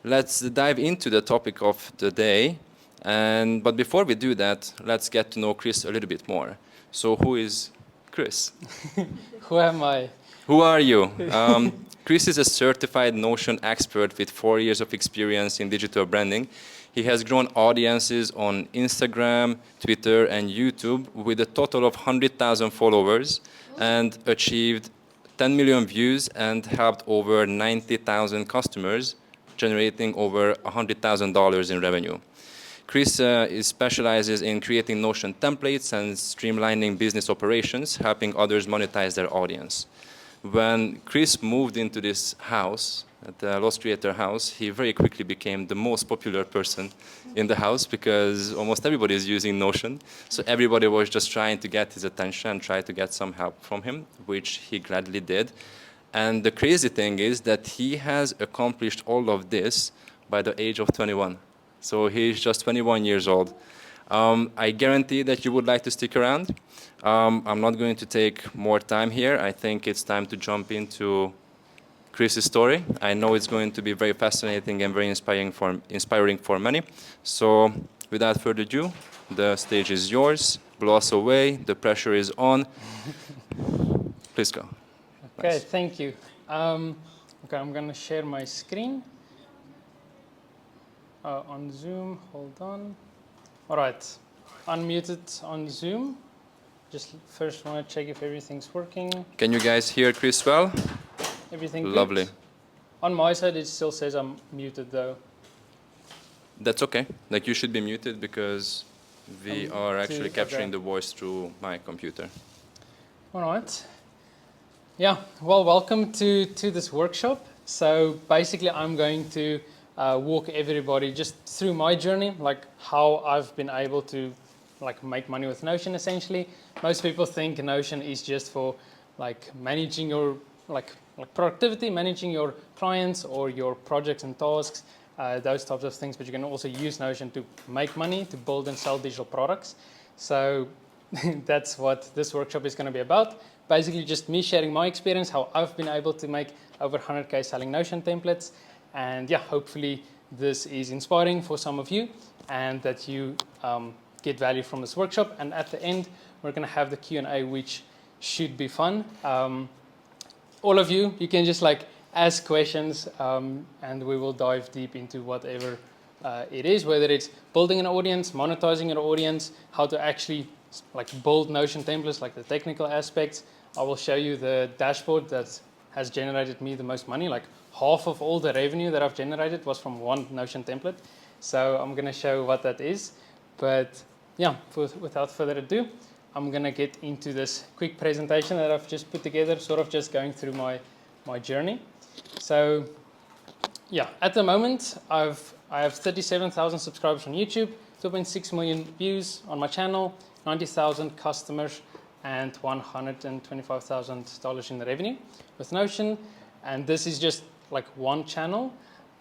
let's dive into the topic of the day. But before we do that, let's get to know Chris a little bit more. So who is Chris? Who am I? Who are you? Chris is a certified Notion expert with 4 years of experience in digital branding. He has grown audiences on Instagram, Twitter, and YouTube with a total of 100,000 followers and achieved 10 million views and helped over 90,000 customers, generating over $100,000 in revenue. Chris specializes in creating Notion templates and streamlining business operations, helping others monetize their audience. When Chris moved into this house, at the Lost Creator house, he very quickly became the most popular person in the house because almost everybody is using Notion. So everybody was just trying to get his attention and try to get some help from him, which he gladly did. And the crazy thing is that he has accomplished all of this by the age of 21. So he's just 21 years old. I guarantee that you would like to stick around. I'm not going to take more time here. I think it's time to jump into Chris's story. I know it's going to be very fascinating and very inspiring for many. So without further ado, the stage is yours. Blow us away. The pressure is on. Please go. Okay, Nice. thank you. Okay, I'm going to share my screen on Zoom. Hold on. All right, unmuted on Zoom. Just first want to check if everything's working. Can you guys hear Chris well? Everything Lovely. good? On my side, it still says I'm muted though. That's okay. Like, you should be muted because we are actually capturing the voice through my computer. All right. Yeah, well, welcome to this workshop. So basically, I'm going to walk everybody just through my journey, like how I've been able to like make money with Notion essentially. Most people think Notion is just for like managing your like productivity, managing your clients or your projects and tasks, those types of things. But you can also use Notion to make money, to build and sell digital products. So that's what this workshop is going to be about. Basically just me sharing my experience, how I've been able to make over 100K selling Notion templates. And yeah, hopefully this is inspiring for some of you and that you get value from this workshop. And at the end, we're going to have the Q&A, which should be fun. All of you can just like ask questions and we will dive deep into whatever it is, whether it's building an audience, monetizing an audience, how to actually like build Notion templates, like the technical aspects. I will show you the dashboard that has generated me the most money. Like half of all the revenue that I've generated was from one Notion template. So I'm going to show what that is. But yeah, without further ado, I'm going to get into this quick presentation that I've just put together, sort of just going through my journey. So yeah, at the moment, I have 37,000 subscribers on YouTube, 2.6 million views on my channel, 90,000 customers, and $125,000 in revenue with Notion. And this is just like one channel.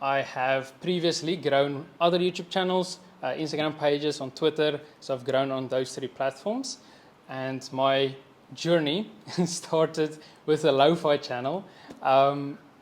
I have previously grown other YouTube channels, Instagram pages, on Twitter. So I've grown on those 3 platforms. And my journey started with a lo-fi channel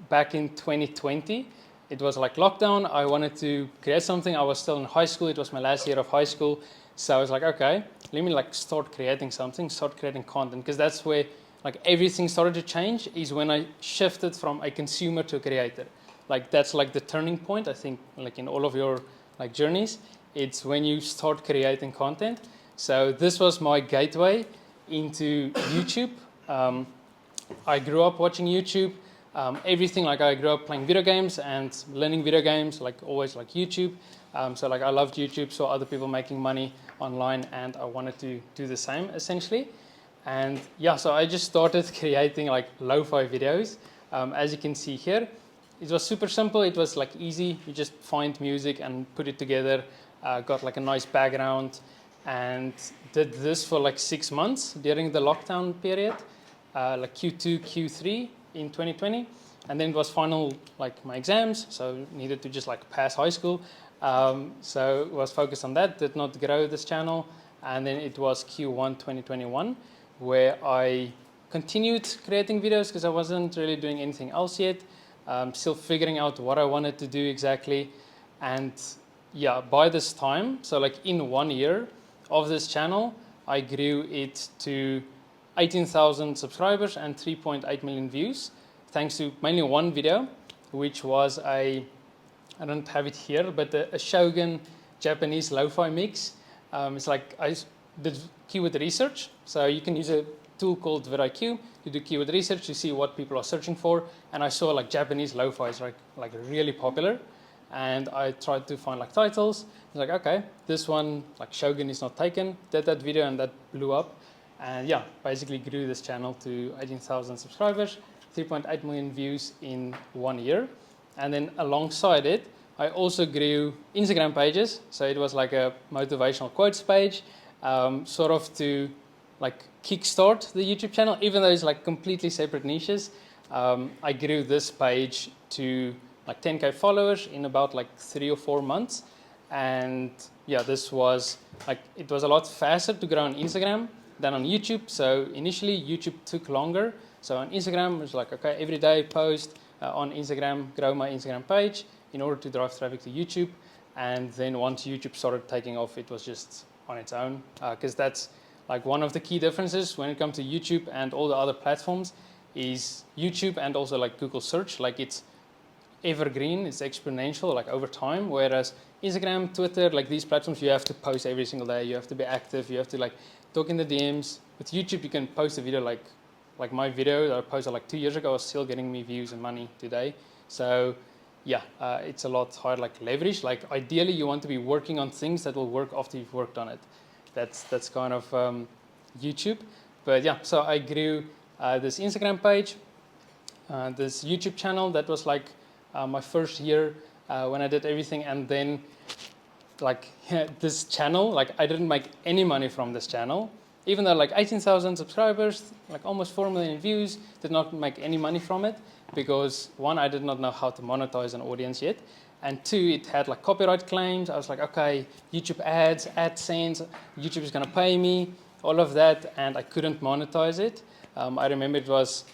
back in 2020. It was like lockdown. I wanted to create something. I was still in high school. It was my last year of high school. So I was like, okay, let me like start creating something, start creating content, because that's where like everything started to change, is when I shifted from a consumer to a creator. Like that's like the turning point, I think, like in all of your like journeys. It's when you start creating content. So this was my gateway into YouTube. I grew up watching YouTube. Everything, like I grew up playing video games and learning video games, like always like YouTube. So like I loved YouTube, saw other people making money online, and I wanted to do the same essentially. And yeah, so I just started creating like lo-fi videos. As you can see here, it was super simple. It was like easy. You just find music and put it together. Got like a nice background and did this for like 6 months during the lockdown period, like Q2, Q3 in 2020. And then it was final, like my exams. So needed to just like pass high school. So was focused on that, did not grow this channel. And then it was Q1 2021 where I continued creating videos because I wasn't really doing anything else yet. still figuring out what I wanted to do exactly. And yeah, by this time, so like in 1 year of this channel, I grew it to 18,000 subscribers and 3.8 million views, thanks to mainly one video, which was I don't have it here, but a Shogun Japanese lo-fi mix. It's like I did keyword research, so you can use a tool called vidIQ to do keyword research to see what people are searching for, and I saw like Japanese lo-fi is like really popular, and I tried to find like titles. It's like, okay, this one like Shogun is not taken. Did that video and that blew up, and yeah, basically grew this channel to 18,000 subscribers, 3.8 million views in 1 year. And then alongside it, I also grew Instagram pages. So it was like a motivational quotes page, sort of to like kickstart the YouTube channel, even though it's like completely separate niches. I grew this page to like 10K followers in about like 3 or 4 months. And yeah, this was like, it was a lot faster to grow on Instagram than on YouTube. So initially YouTube took longer. So on Instagram, it was like, okay, every day post on Instagram, grow my Instagram page in order to drive traffic to YouTube. And then once YouTube started taking off, it was just on its own. Because that's like one of the key differences when it comes to YouTube and all the other platforms is YouTube and also like Google search, like it's evergreen, it's exponential, like over time. Whereas Instagram, Twitter, like these platforms, you have to post every single day. You have to be active. You have to like talk in the DMs. With YouTube, you can post a video like my video that I posted like 2 years ago is still getting me views and money today. So yeah, it's a lot hard like leverage. Like ideally, you want to be working on things that will work after you've worked on it. That's kind of YouTube. But yeah, so I grew this Instagram page, this YouTube channel. That was like my first year when I did everything, and then like this channel, like I didn't make any money from this channel, even though like 18,000 subscribers, like almost 4 million views, did not make any money from it because one, I did not know how to monetize an audience yet, and two, it had like copyright claims. I was like, okay, YouTube ads, AdSense, YouTube is gonna pay me, all of that, and I couldn't monetize it. I remember it was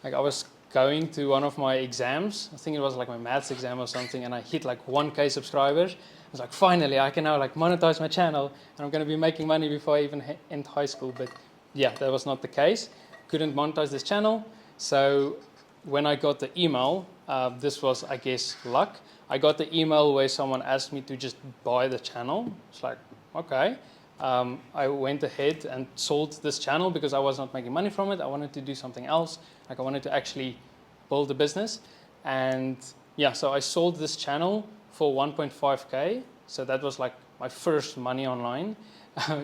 like I was going to one of my exams. I think it was like my maths exam or something, and I hit like 1K subscribers. I was like, finally, I can now like monetize my channel, and I'm going to be making money before I even end high school. But yeah, that was not the case. Couldn't monetize this channel. So when I got the email, this was, I guess, luck. I got the email where someone asked me to just buy the channel. It's like, okay. I went ahead and sold this channel because I was not making money from it. I wanted to do something else. Like I wanted to actually build a business. And yeah, so I sold this channel for 1.5K. So that was like my first money online,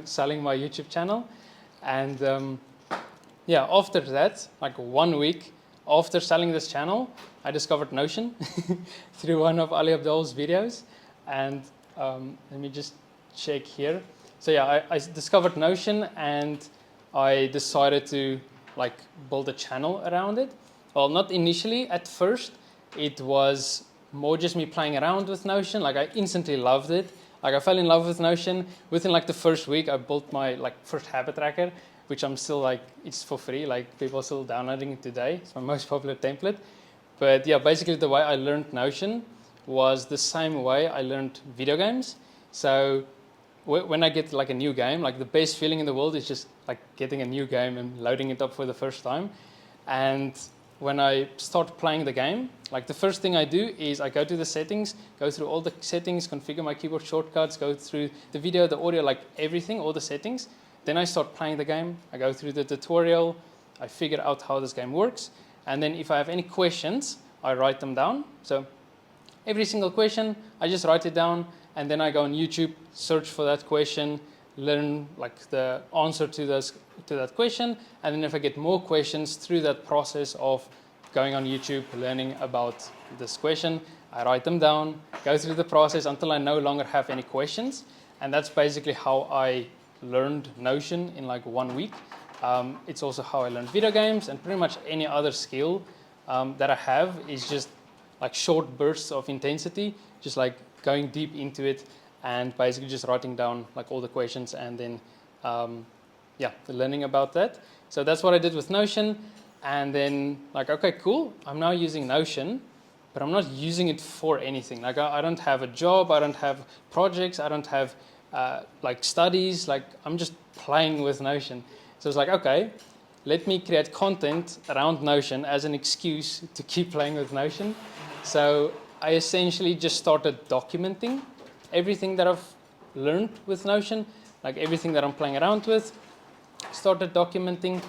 selling my YouTube channel. And yeah, after that, like 1 week after selling this channel, I discovered Notion through one of Ali Abdul's videos. And let me just check here. So yeah, I discovered Notion and I decided to like build a channel around it. Well, not initially. At first, it was more just me playing around with Notion. Like I instantly loved it. Like I fell in love with Notion. Within like the first week, I built my like first habit tracker, which I'm still like, it's for free. Like people are still downloading it today. It's my most popular template. But yeah, basically the way I learned Notion was the same way I learned video games. So when I get like a new game, like the best feeling in the world is just like getting a new game and loading it up for the first time. And when I start playing the game, like the first thing I do is I go to the settings, go through all the settings, configure my keyboard shortcuts, go through the video, the audio, like everything, all the settings. Then I start playing the game. I go through the tutorial. I figure out how this game works. And then if I have any questions, I write them down. So every single question, I just write it down. And then I go on YouTube, search for that question, learn like the answer to that question. And then if I get more questions through that process of going on YouTube, learning about this question, I write them down, go through the process until I no longer have any questions. And that's basically how I learned Notion in like 1 week. It's also how I learned video games, and pretty much any other skill that I have is just like short bursts of intensity, just like going deep into it and basically just writing down like all the questions and then yeah, learning about that. So that's what I did with Notion. And then like, okay, cool, I'm now using Notion but I'm not using it for anything. Like I don't have a job, I don't have projects, I don't have like studies. Like I'm just playing with Notion. So it's like, okay, let me create content around Notion as an excuse to keep playing with Notion. So I essentially just started documenting everything that I've learned with Notion, like everything that I'm playing around with. Started documenting,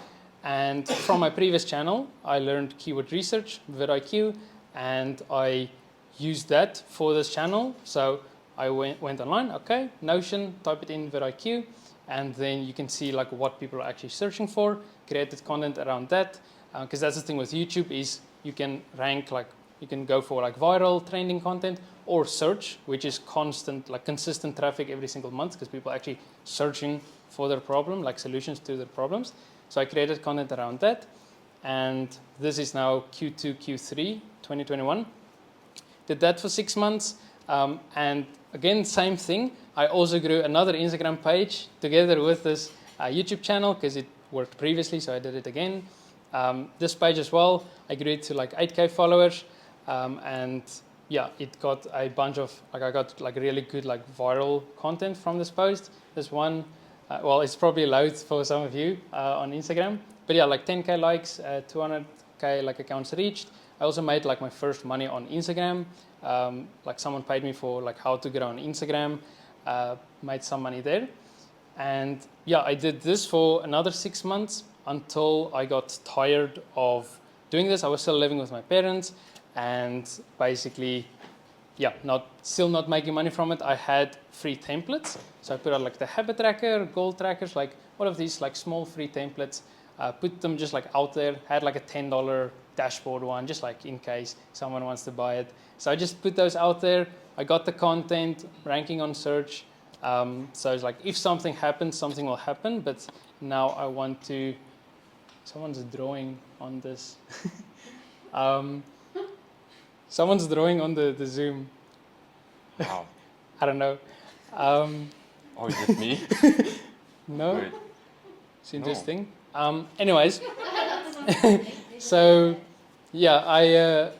and from my previous channel, I learned keyword research, vidIQ, and I used that for this channel. So I went online, okay, Notion, type it in vidIQ, and then you can see like what people are actually searching for, created content around that, because that's the thing with YouTube is you can rank like, you can go for like viral trending content or search, which is constant, like consistent traffic every single month because people are actually searching for their problem, like solutions to their problems. So I created content around that. And this is now Q2, Q3, 2021. Did that for 6 months. And again, same thing. I also grew another Instagram page together with this YouTube channel because it worked previously, so I did it again. This page as well, I grew it to like 8K followers. And yeah, it got a bunch of, like I got like really good like viral content from this post. This one, well, it's probably loads for some of you on Instagram. But yeah, like 10K likes, 200K like accounts reached. I also made like my first money on Instagram. Like someone paid me for like how to grow on Instagram. Made some money there. And yeah, I did this for another 6 months until I got tired of doing this. I was still living with my parents and basically, yeah, still not making money from it. I had free templates. So I put out like the habit tracker, goal trackers, like all of these like small free templates, put them just like out there, had like a $10 dashboard one, just like in case someone wants to buy it. So I just put those out there. I got the content, ranking on search. So it's like, if something happens, something will happen. But now I want to, someone's drawing on this. Someone's drawing on the Zoom. Wow. I don't know. Oh, is it me? No? Wait. It's interesting. No. Anyways, so yeah, I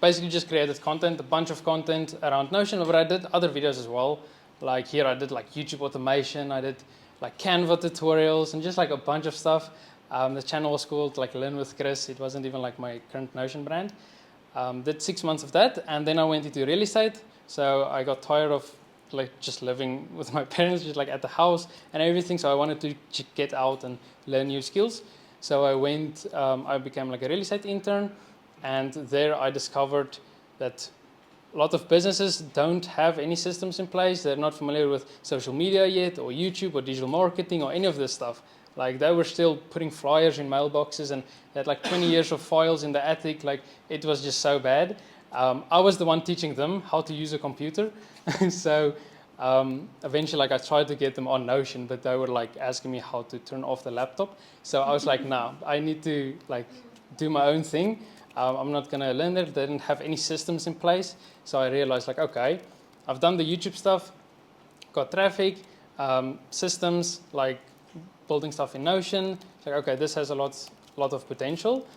basically just created content, a bunch of content around Notion, but I did other videos as well. Like here I did like YouTube automation, I did like Canva tutorials and just like a bunch of stuff. The channel was called like Learn with Chris. It wasn't even like my current Notion brand. Did 6 months of that, and then I went into real estate. So I got tired of like just living with my parents, just like at the house and everything. So I wanted to get out and learn new skills. So I went, I became like a real estate intern, and there I discovered that a lot of businesses don't have any systems in place. They're not familiar with social media yet, or YouTube, or digital marketing, or any of this stuff. Like they were still putting flyers in mailboxes, and they had like 20 years of files in the attic. Like it was just so bad. I was the one teaching them how to use a computer. So eventually, like I tried to get them on Notion, but they were like asking me how to turn off the laptop. So I was like, no, I need to like do my own thing. I'm not gonna learn there. They didn't have any systems in place. So I realized like, okay, I've done the YouTube stuff, got traffic, systems, like building stuff in Notion. Like, okay, this has a lot of potential.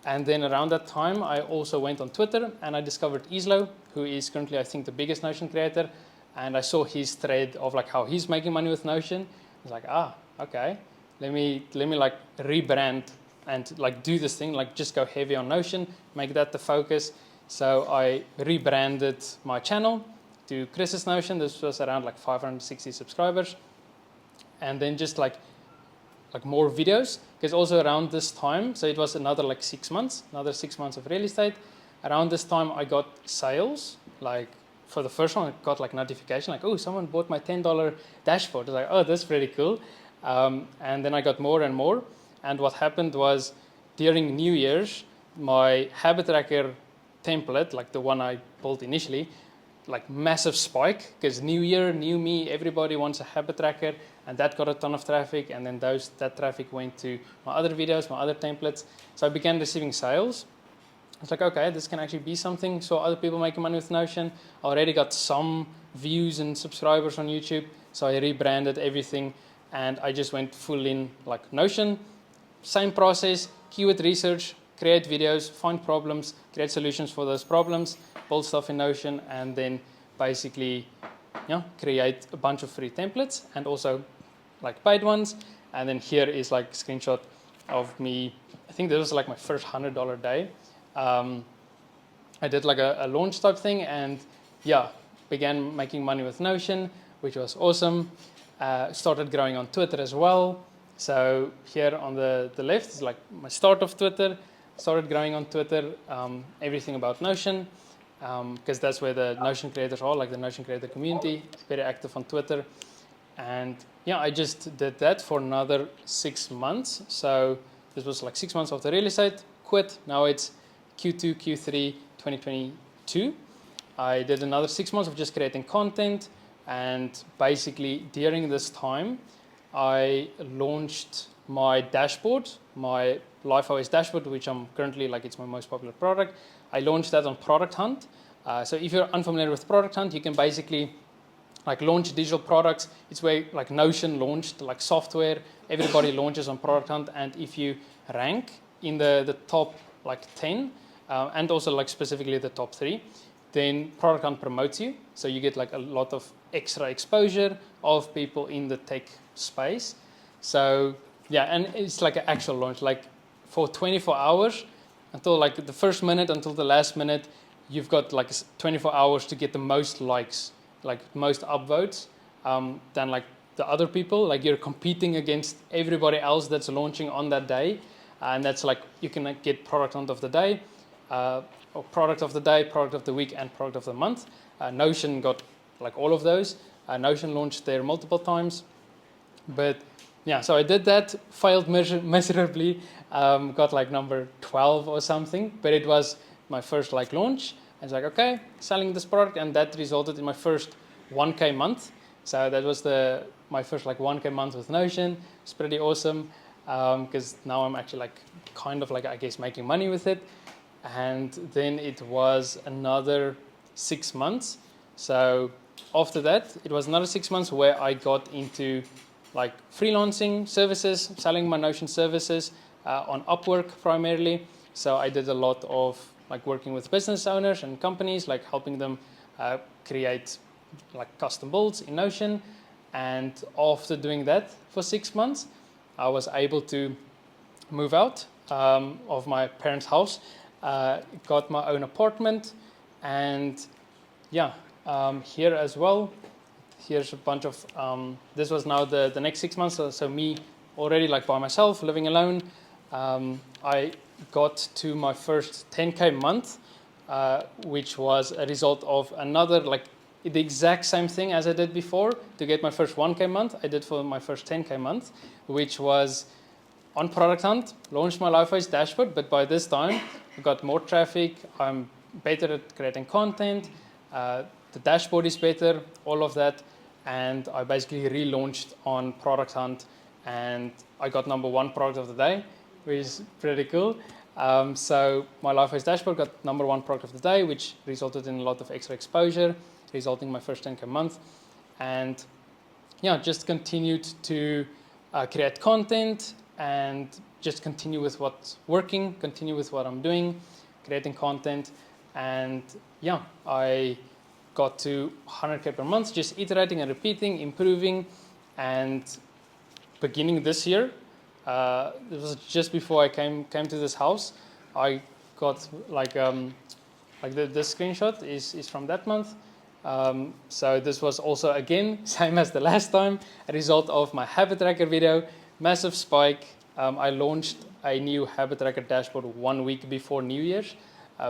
And then around that time, I also went on Twitter and I discovered Islo, who is currently, I think, the biggest Notion creator. And I saw his thread of like how he's making money with Notion. I was like, okay, let me like rebrand and like do this thing, like just go heavy on Notion, make that the focus. So I rebranded my channel to Chris's Notion. This was around like 560 subscribers. And then just like more videos, because also around this time, so it was another like 6 months, another 6 months of real estate. Around this time, I got sales. Like for the first one, I got like notification, like, oh, someone bought my $10 dashboard. I was like, oh, that's pretty cool. And then I got more and more. And what happened was during New Year's, my habit tracker template, like the one I built initially, like massive spike, because new year, new me, everybody wants a habit tracker, and that got a ton of traffic, and then that traffic went to my other videos, my other templates. So I began receiving sales. It's like, okay, this can actually be something. So other people making money with Notion. I already got some views and subscribers on YouTube, so I rebranded everything, and I just went full in like Notion. Same process, keyword research, create videos, find problems, create solutions for those problems, build stuff in Notion, and then basically create a bunch of free templates and also like paid ones. And then here is like a screenshot of me. I think this was like my first $100 day. I did like a launch type thing, and began making money with Notion, which was awesome. Started growing on Twitter as well. So here on the left is like my start of Twitter. Started growing on Twitter, everything about Notion, because that's where the Notion creators are, like the Notion creator community, very active on Twitter. And I just did that for another 6 months. So this was like 6 months of the real estate, quit. Now it's Q2, Q3, 2022. I did another 6 months of just creating content. And basically during this time, I launched my dashboard, my LifeOS dashboard, which I'm currently it's my most popular product. I launched that on Product Hunt. So if you're unfamiliar with Product Hunt, you can basically launch digital products. It's where Notion launched software. Everybody launches on Product Hunt, and if you rank in the top 10, and also specifically the top 3, then Product Hunt promotes you. So you get a lot of extra exposure of people in the tech space. So and it's an actual launch. For 24 hours, until the first minute until the last minute, you've got 24 hours to get the most likes, most upvotes, than the other people. You're competing against everybody else that's launching on that day, and that's you can get product hunt of the day, or product of the day, product of the week, and product of the month. Notion got all of those. Notion launched there multiple times, but so I did that, failed miserably, got number 12 or something, but it was my first launch. I was okay, selling this product, and that resulted in my first 1K month. So that was my first 1K month with Notion. It's pretty awesome, because now I'm actually I guess making money with it. And then it was another 6 months. So after that, it was another 6 months where I got into freelancing services, selling my Notion services on Upwork primarily. So I did a lot of working with business owners and companies, helping them create custom builds in Notion. And after doing that for 6 months, I was able to move out of my parents' house, got my own apartment, and here as well. Here's a bunch of, this was now the next 6 months, so me already by myself, living alone. I got to my first 10K month, which was a result of another, the exact same thing as I did before. To get my first 1K month, I did for my first 10K month, which was on Product Hunt, launched my LifeOS dashboard, but by this time, I got more traffic, I'm better at creating content, the dashboard is better, all of that. And I basically relaunched on Product Hunt, and I got number 1 product of the day, which is pretty cool. So my LifeOS dashboard got number 1 product of the day, which resulted in a lot of extra exposure, resulting in my first 10K month. And just continued to create content and just continue with what's working, continue with what I'm doing, creating content. And I got to 100K per month, just iterating and repeating, improving. And beginning this year, it was just before I came to this house, I got this screenshot is from that month. So this was also, again, same as the last time, a result of my habit tracker video, massive spike. I launched a new habit tracker dashboard 1 week before New Year's,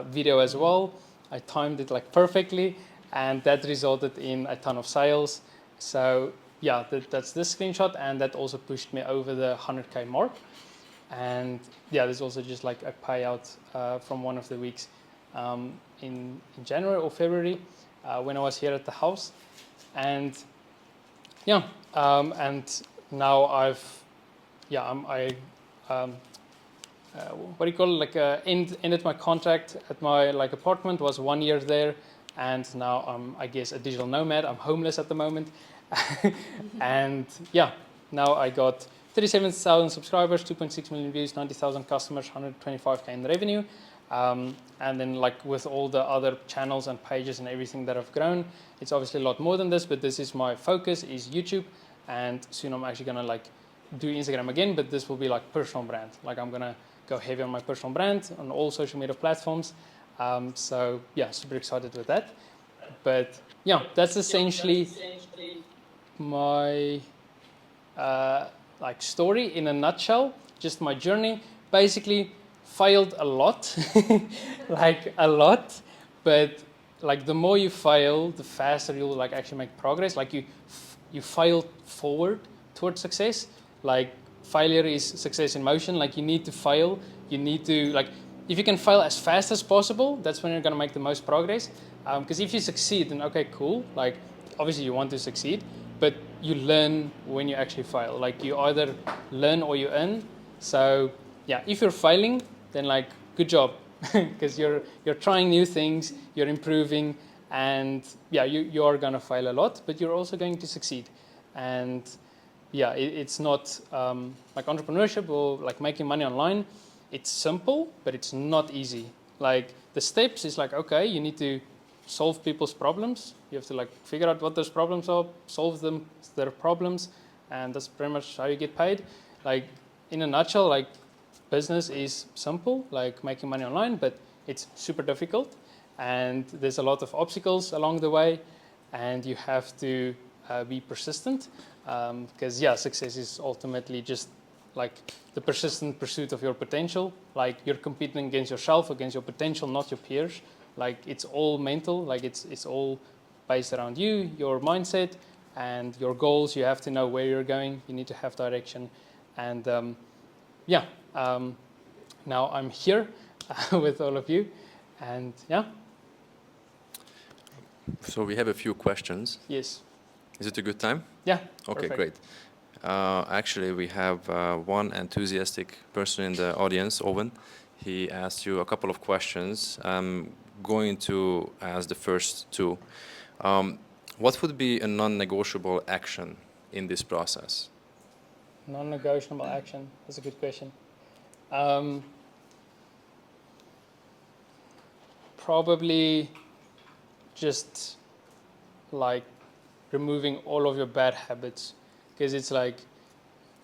video as well. I timed it perfectly, and that resulted in a ton of sales. So that's this screenshot, and that also pushed me over the 100K mark. And there's also just a payout from one of the weeks in January or February when I was here at the house. And and now I've what do you call it? Ended my contract at my apartment, was 1 year there, and now I'm, I guess, a digital nomad. I'm homeless at the moment. And now I got 37,000 subscribers, 2.6 million views, 90,000 customers, 125K in revenue. And then like with all the other channels and pages and everything that I've grown, it's obviously a lot more than this, but this is my focus, is YouTube. And soon I'm actually gonna like do Instagram again, but this will be like personal brand. Like I'm gonna go heavy on my personal brand on all social media platforms. So yeah, super excited with that. But yeah, that's essentially my like story in a nutshell. Just my journey. Basically, failed a lot, like a lot. But like the more you fail, the faster you'll like actually make progress. Like you fail forward towards success. Like failure is success in motion. Like you need to fail. You need to like, if you can fail as fast as possible, that's when you're gonna make the most progress. Because if you succeed, then okay, cool. Like obviously you want to succeed, but you learn when you actually fail. Like you either learn or you earn. So yeah, if you're failing, then like good job, because you're trying new things, you're improving, and yeah, you are gonna fail a lot, but you're also going to succeed. And yeah, it's not like entrepreneurship or like making money online. It's simple, but it's not easy. Like the steps is like, okay, you need to solve people's problems. You have to like figure out what those problems are, solve them, their problems, and that's pretty much how you get paid. Like in a nutshell, like business is simple, like making money online, but it's super difficult, and there's a lot of obstacles along the way, and you have to be persistent, because yeah, success is ultimately just like the persistent pursuit of your potential. Like you're competing against yourself, against your potential, not your peers. Like it's all mental, like it's all based around you, your mindset, and your goals. You have to know where you're going. You need to have direction. And yeah, now I'm here with all of you. And yeah. So we have a few questions. Yes. Is it a good time? Yeah. Okay, Perfect. great. Actually, we have one enthusiastic person in the audience, Owen. He asked you a couple of questions. I'm going to ask the first two. What would be a non-negotiable action in this process? Non-negotiable action. That's a good question. Probably just like removing all of your bad habits, because it's like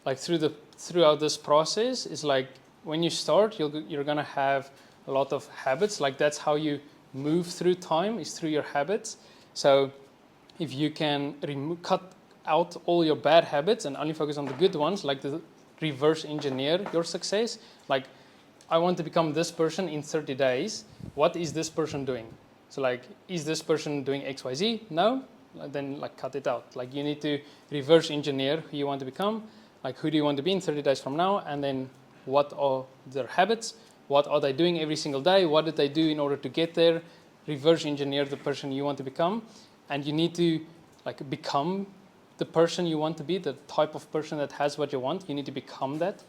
throughout this process, it's like when you start, you're gonna have a lot of habits. Like that's how you move through time, is through your habits. So if you can cut out all your bad habits and only focus on the good ones, like the reverse engineer your success. Like I want to become this person in 30 days. What is this person doing? So like, is this person doing XYZ? No? Then like cut it out. Like you need to reverse engineer who you want to become. Like who do you want to be in 30 days from now? And then what are their habits? What are they doing every single day? What did they do in order to get there? Reverse engineer the person you want to become. And you need to like become the person you want to be, the type of person that has what you want. You need to become that.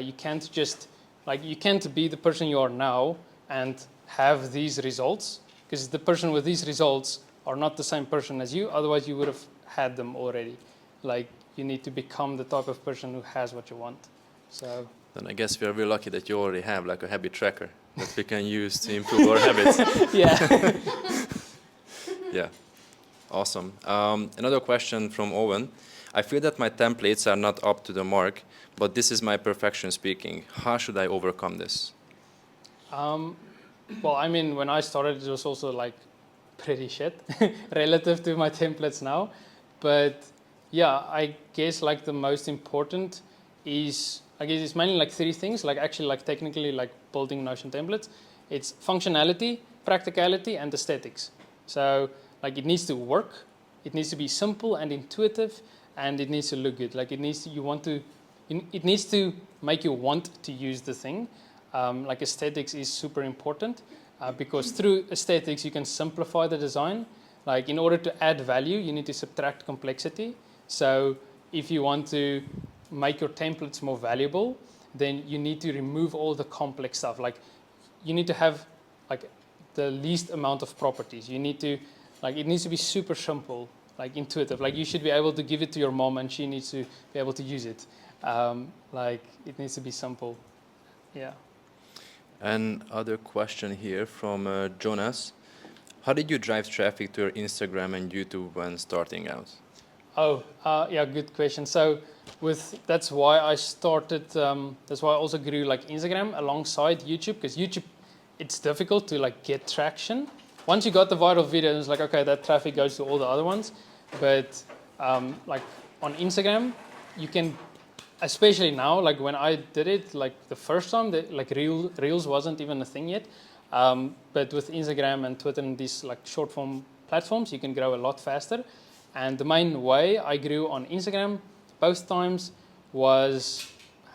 You can't just, like you can't be the person you are now and have these results, because the person with these results are not the same person as you. Otherwise you would have had them already. Like you need to become the type of person who has what you want. So then I guess we are very lucky that you already have like a habit tracker that we can use to improve our habits. yeah. Yeah, awesome. Another question from Owen. I feel that my templates are not up to the mark, but this is my perfection speaking. How should I overcome this? Well, I mean, when I started, it was also like pretty shit relative to my templates now. But yeah, I guess like the most important is, I guess it's mainly like three things, like actually like technically like building Notion templates. It's functionality, practicality, and aesthetics. So like it needs to work, it needs to be simple and intuitive, and it needs to look good. Like it needs to, it needs to make you want to use the thing. Like aesthetics is super important because through aesthetics you can simplify the design. Like in order to add value, you need to subtract complexity. So if you want to make your templates more valuable, then you need to remove all the complex stuff. Like you need to have like the least amount of properties. You need to, like it needs to be super simple, like intuitive. Like you should be able to give it to your mom and she needs to be able to use it. Like it needs to be simple. Yeah. And other question here from Jonas. How did you drive traffic to your Instagram and YouTube when starting out? Oh, yeah, good question. So that's why I started. That's why I also grew like Instagram alongside YouTube, because YouTube, it's difficult to like get traction. Once you got the viral video, it's like, okay, that traffic goes to all the other ones. But like on Instagram, you can, especially now, like when I did it, like the first time, like Reels wasn't even a thing yet. But with Instagram and Twitter and these like short form platforms, you can grow a lot faster. And the main way I grew on Instagram both times was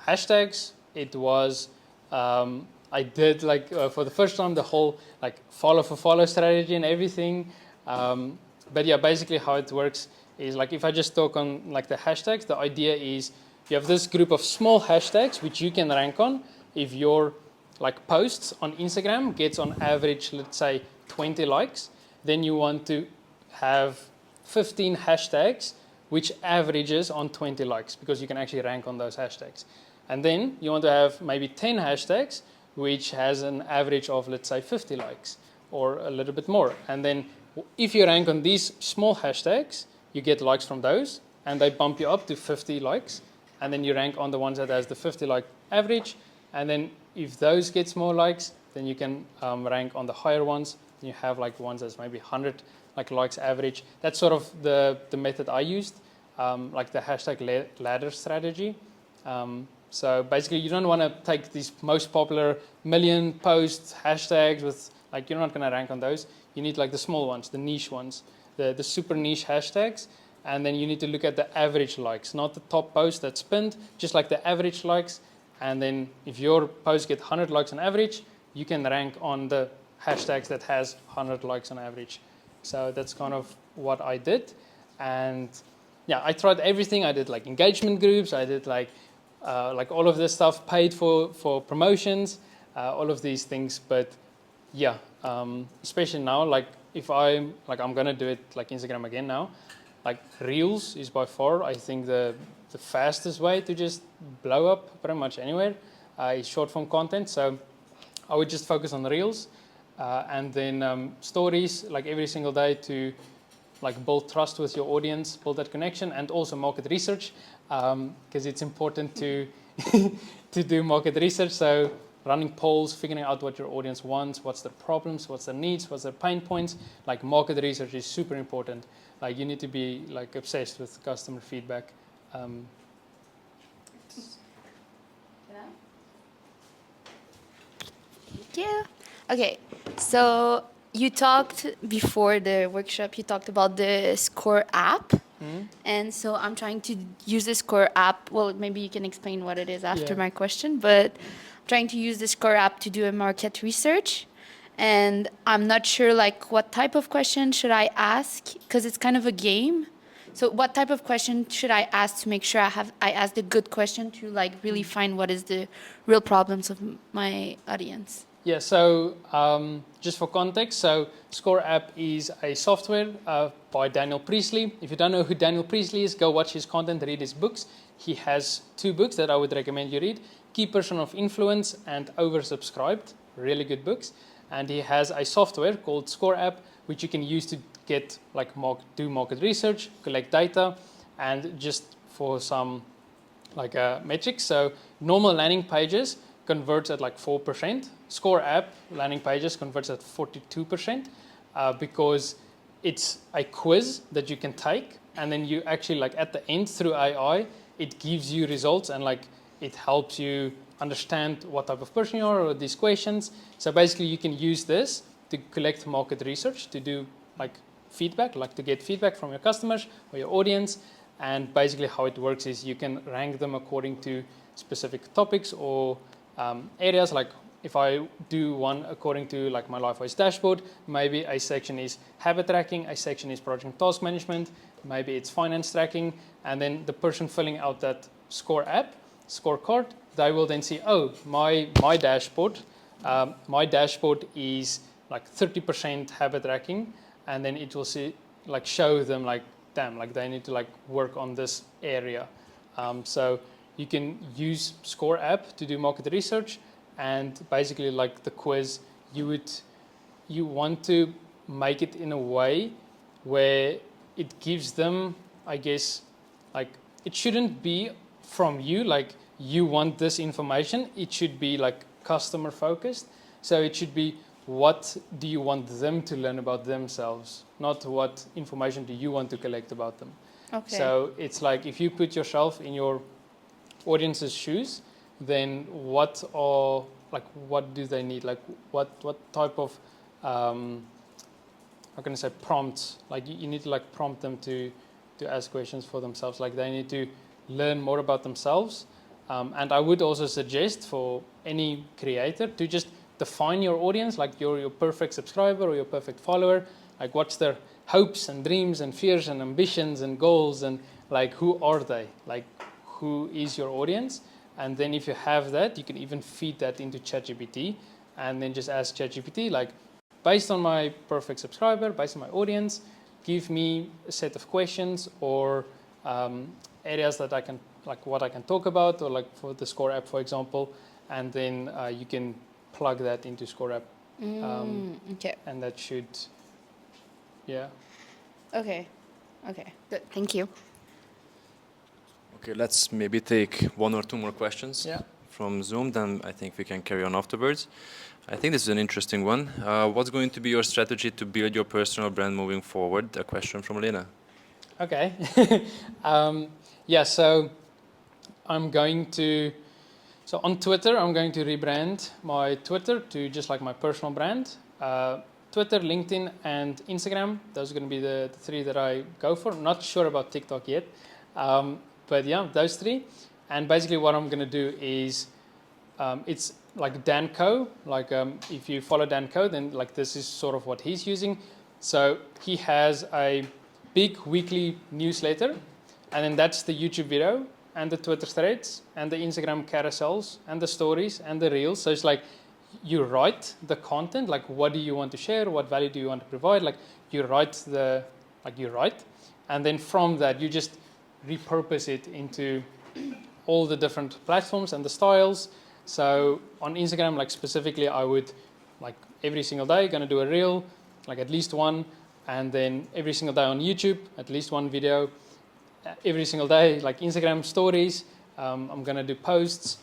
hashtags. It was I did like for the first time the whole like follow for follow strategy and everything. But yeah, basically how it works is like if I just talk on like the hashtags, the idea is you have this group of small hashtags which you can rank on. If your like posts on Instagram gets on average, let's say 20 likes, then you want to have 15 hashtags which averages on 20 likes, because you can actually rank on those hashtags. And then you want to have maybe 10 hashtags which has an average of, let's say, 50 likes or a little bit more. And then if you rank on these small hashtags, you get likes from those and they bump you up to 50 likes. And then you rank on the ones that has the 50 like average. And then if those gets more likes, then you can rank on the higher ones. Then you have like ones that's maybe 100 like likes average. That's sort of the method I used, like the hashtag ladder strategy. So basically, you don't want to take these most popular million post hashtags with like, you're not going to rank on those. You need like the small ones, the niche ones, the super niche hashtags. And then you need to look at the average likes, not the top post that's pinned, just like the average likes. And then if your posts get 100 likes on average, you can rank on the hashtags that has 100 likes on average. So that's kind of what I did. And yeah, I tried everything. I did like engagement groups. I did like all of this stuff, paid for promotions, all of these things. But yeah, especially now, like if I'm going to do it like Instagram again now, like Reels is by far, I think, the fastest way to just blow up pretty much anywhere is short form content. So I would just focus on Reels. And then stories like every single day to like build trust with your audience, build that connection, and also market research, because it's important to to do market research. So running polls, figuring out what your audience wants, what's their problems, what's their needs, what's their pain points. Like market research is super important. Like you need to be like obsessed with customer feedback. Yeah. Okay. So you talked before the workshop, you talked about the Score app. And so I'm trying to use the Score app. Well, maybe you can explain what it is after my question, but I'm trying to use the Score app to do a market research. And I'm not sure like what type of question should I ask, because it's kind of a game. So what type of question should I ask to make sure I ask the good question to like really find what is the real problems of my audience? Yeah, so just for context, so Score app is a software by Daniel Priestley. If you don't know who Daniel Priestley is, go watch his content, read his books. He has 2 books that I would recommend you read, Key Person of Influence and Oversubscribed, really good books. And he has a software called Score app, which you can use to get like do market research, collect data, and just for some like metrics. So normal landing pages converts at like 4%. Score app landing pages converts at 42% because it's a quiz that you can take, and then you actually like at the end through AI, it gives you results and like it helps you understand what type of person you are or these questions. So basically you can use this to collect market research, to do like feedback, like to get feedback from your customers or your audience. And basically how it works is you can rank them according to specific topics or areas. Like if I do one according to like my LifeWise dashboard, maybe a section is habit tracking, a section is project and task management, maybe it's finance tracking, and then the person filling out that Score app, scorecard, they will then see, oh, my dashboard is like 30% habit tracking, and then it will see like show them like, damn, like they need to like work on this area. So you can use Score app to do market research, and basically like the quiz, you want to make it in a way where it gives them, I guess, like it shouldn't be from you, like you want this information. It should be like customer focused. So it should be, what do you want them to learn about themselves, not what information do you want to collect about them. Okay. So it's like if you put yourself in your audience's shoes, then what do they need? Like what type of how can I say, prompts? Like you need to like prompt them to ask questions for themselves. Like they need to learn more about themselves. And I would also suggest for any creator to just define your audience, like your perfect subscriber or your perfect follower. Like what's their hopes and dreams and fears and ambitions and goals, and like who are they? Like who is your audience? And then if you have that, you can even feed that into ChatGPT and then just ask ChatGPT, like, based on my perfect subscriber, based on my audience, give me a set of questions or areas that I can, like what I can talk about, or like for the Score app, for example, and then you can plug that into Score app. Okay. And that should, yeah. Okay. Good. Thank you. Okay, let's maybe take one or two more questions from Zoom, then I think we can carry on afterwards. I think this is an interesting one. What's going to be your strategy to build your personal brand moving forward? A question from Lena. Okay. So I'm going to, so on Twitter, I'm going to rebrand my Twitter to just like my personal brand. Twitter, LinkedIn, and Instagram. Those are going to be the three that I go for. I'm not sure about TikTok yet. But yeah, those three. And basically what I'm going to do is, it's like Dan Co. Like if you follow Dan Co, then like this is sort of what he's using. So he has a big weekly newsletter, and then that's the YouTube video and the Twitter threads and the Instagram carousels and the stories and the reels. So it's like you write the content, like what do you want to share, what value do you want to provide, like you write, and then from that you just repurpose it into all the different platforms and the styles. So on Instagram, like specifically, I would like every single day going to do a reel, like at least one, and then every single day on YouTube, at least one video. Every single day, like Instagram stories, I'm going to do posts.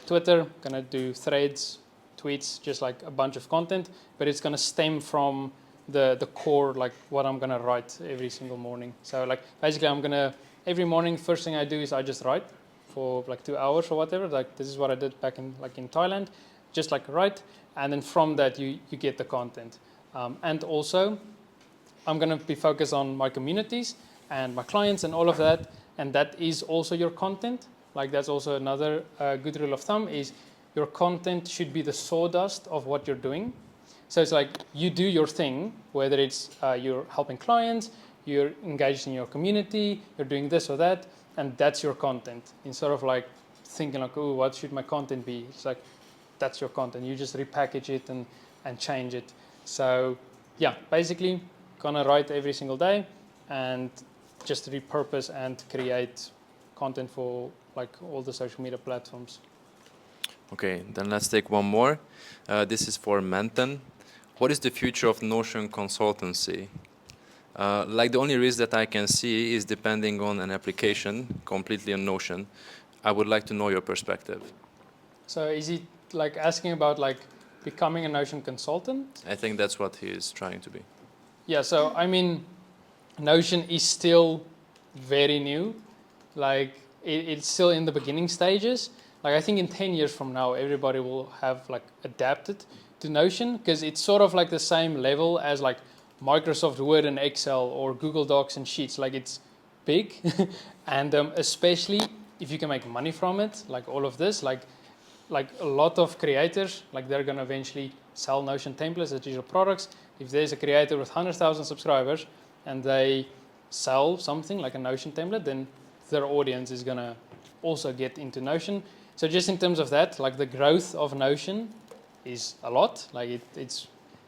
Twitter, going to do threads, tweets, just like a bunch of content, but it's going to stem from the core, like what I'm going to write every single morning. So like basically I'm going to, every morning, first thing I do is I just write for like 2 hours or whatever. Like this is what I did back in Thailand, just like write, and then from that you get the content. And also I'm going to be focused on my communities and my clients and all of that, and that is also your content. Like that's also another good rule of thumb, is your content should be the sawdust of what you're doing. So it's like you do your thing, whether it's you're helping clients, you're engaged in your community, you're doing this or that, and that's your content. Instead of like thinking like, oh, what should my content be? It's like, that's your content. You just repackage it and change it. So yeah, basically gonna write every single day and just repurpose and create content for like all the social media platforms. Okay, then let's take one more. This is for Menton. What is the future of Notion consultancy? Like the only risk that I can see is depending on an application, completely on Notion. I would like to know your perspective. So is he like asking about like becoming a Notion consultant? I think that's what he is trying to be. Yeah, so I mean, Notion is still very new. Like it's still in the beginning stages. Like I think in 10 years from now, everybody will have like adapted to Notion, because it's sort of like the same level as like Microsoft Word and Excel or Google Docs and Sheets. Like it's big, and especially if you can make money from it, like all of this, like a lot of creators, like they're gonna eventually sell Notion templates as digital products. If there's a creator with 100,000 subscribers and they sell something like a Notion template, then their audience is gonna also get into Notion. So just in terms of that, like the growth of Notion is a lot. Like it's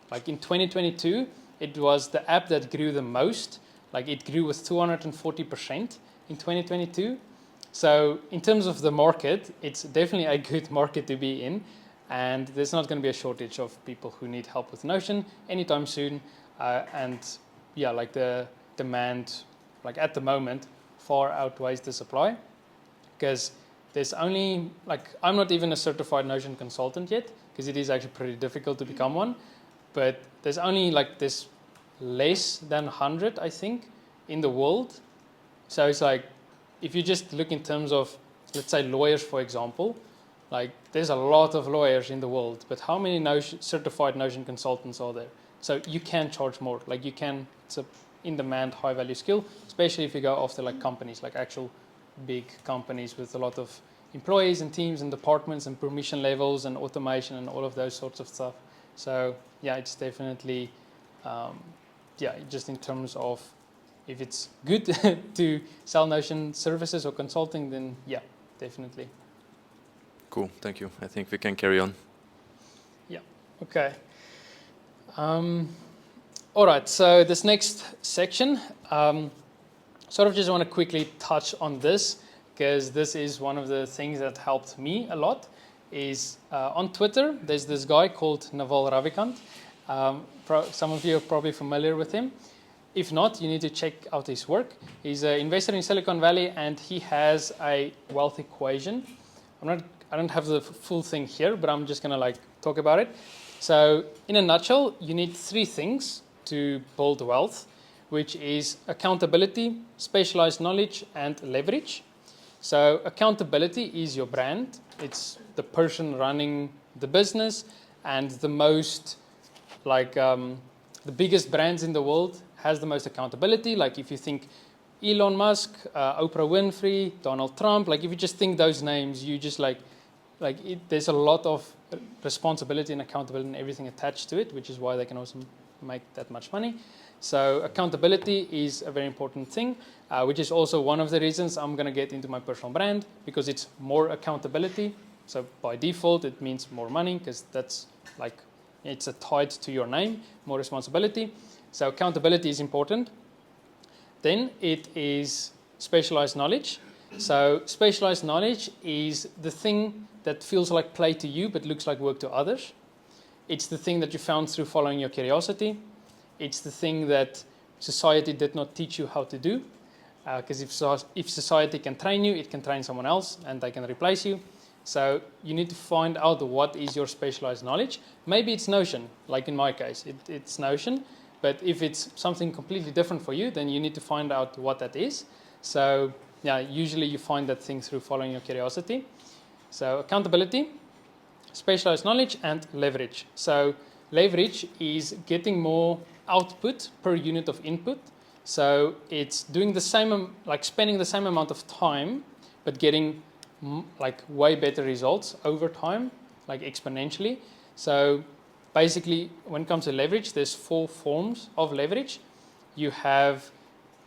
like in 2022, it was the app that grew the most. Like it grew with 240% in 2022. So in terms of the market, it's definitely a good market to be in, and there's not going to be a shortage of people who need help with Notion anytime soon. And yeah, like the demand, like at the moment, far outweighs the supply, because there's only, like, I'm not even a certified Notion consultant yet, because it is actually pretty difficult to become one. But there's only like this less than 100, I think, in the world. So it's like, if you just look in terms of, let's say, lawyers, for example, like there's a lot of lawyers in the world, but how many certified Notion consultants are there? So you can charge more. Like you can, it's a in-demand, high-value skill, especially if you go after like companies, like actual big companies with a lot of employees and teams and departments and permission levels and automation and all of those sorts of stuff. So yeah, it's definitely, yeah, just in terms of if it's good to sell Notion services or consulting, then yeah, definitely. Cool, thank you. I think we can carry on. Yeah, okay. All right, so this next section, sort of just want to quickly touch on this, because this is one of the things that helped me a lot, is on Twitter, there's this guy called Naval Ravikant. Some of you are probably familiar with him. If not, you need to check out his work. He's an investor in Silicon Valley, and he has a wealth equation. I don't have the full thing here, but I'm just going to like talk about it. So in a nutshell, you need three things to build wealth, which is accountability, specialized knowledge, and leverage. So accountability is your brand. It's the person running the business, and the most, like, the biggest brands in the world has the most accountability. Like if you think Elon Musk, Oprah Winfrey, Donald Trump, like if you just think those names, you just there's a lot of responsibility and accountability and everything attached to it, which is why they can also make that much money. So accountability is a very important thing, which is also one of the reasons I'm going to get into my personal brand, because it's more accountability. So by default, it means more money, because that's like, it's tied to your name, more responsibility. So accountability is important. Then it is specialized knowledge. So specialized knowledge is the thing that feels like play to you but looks like work to others. It's the thing that you found through following your curiosity. It's the thing that society did not teach you how to do. Because if society can train you, it can train someone else and they can replace you. So you need to find out what is your specialized knowledge. Maybe it's Notion, like in my case, it's Notion. But if it's something completely different for you, then you need to find out what that is. So yeah, usually you find that thing through following your curiosity. So accountability, specialized knowledge, and leverage. So leverage is getting more output per unit of input. So it's doing the same, like spending the same amount of time, but getting like way better results over time, like exponentially. So basically, when it comes to leverage, there's 4 forms of leverage. You have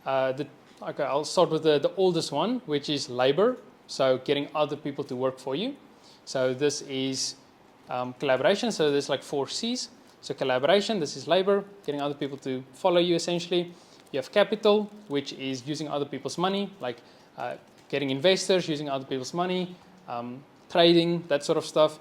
I'll start with the oldest one, which is labor. So getting other people to work for you. So this is collaboration. So there's like 4 C's. So collaboration, this is labor, getting other people to follow you essentially. You have capital, which is using other people's money, like getting investors, using other people's money, trading, that sort of stuff.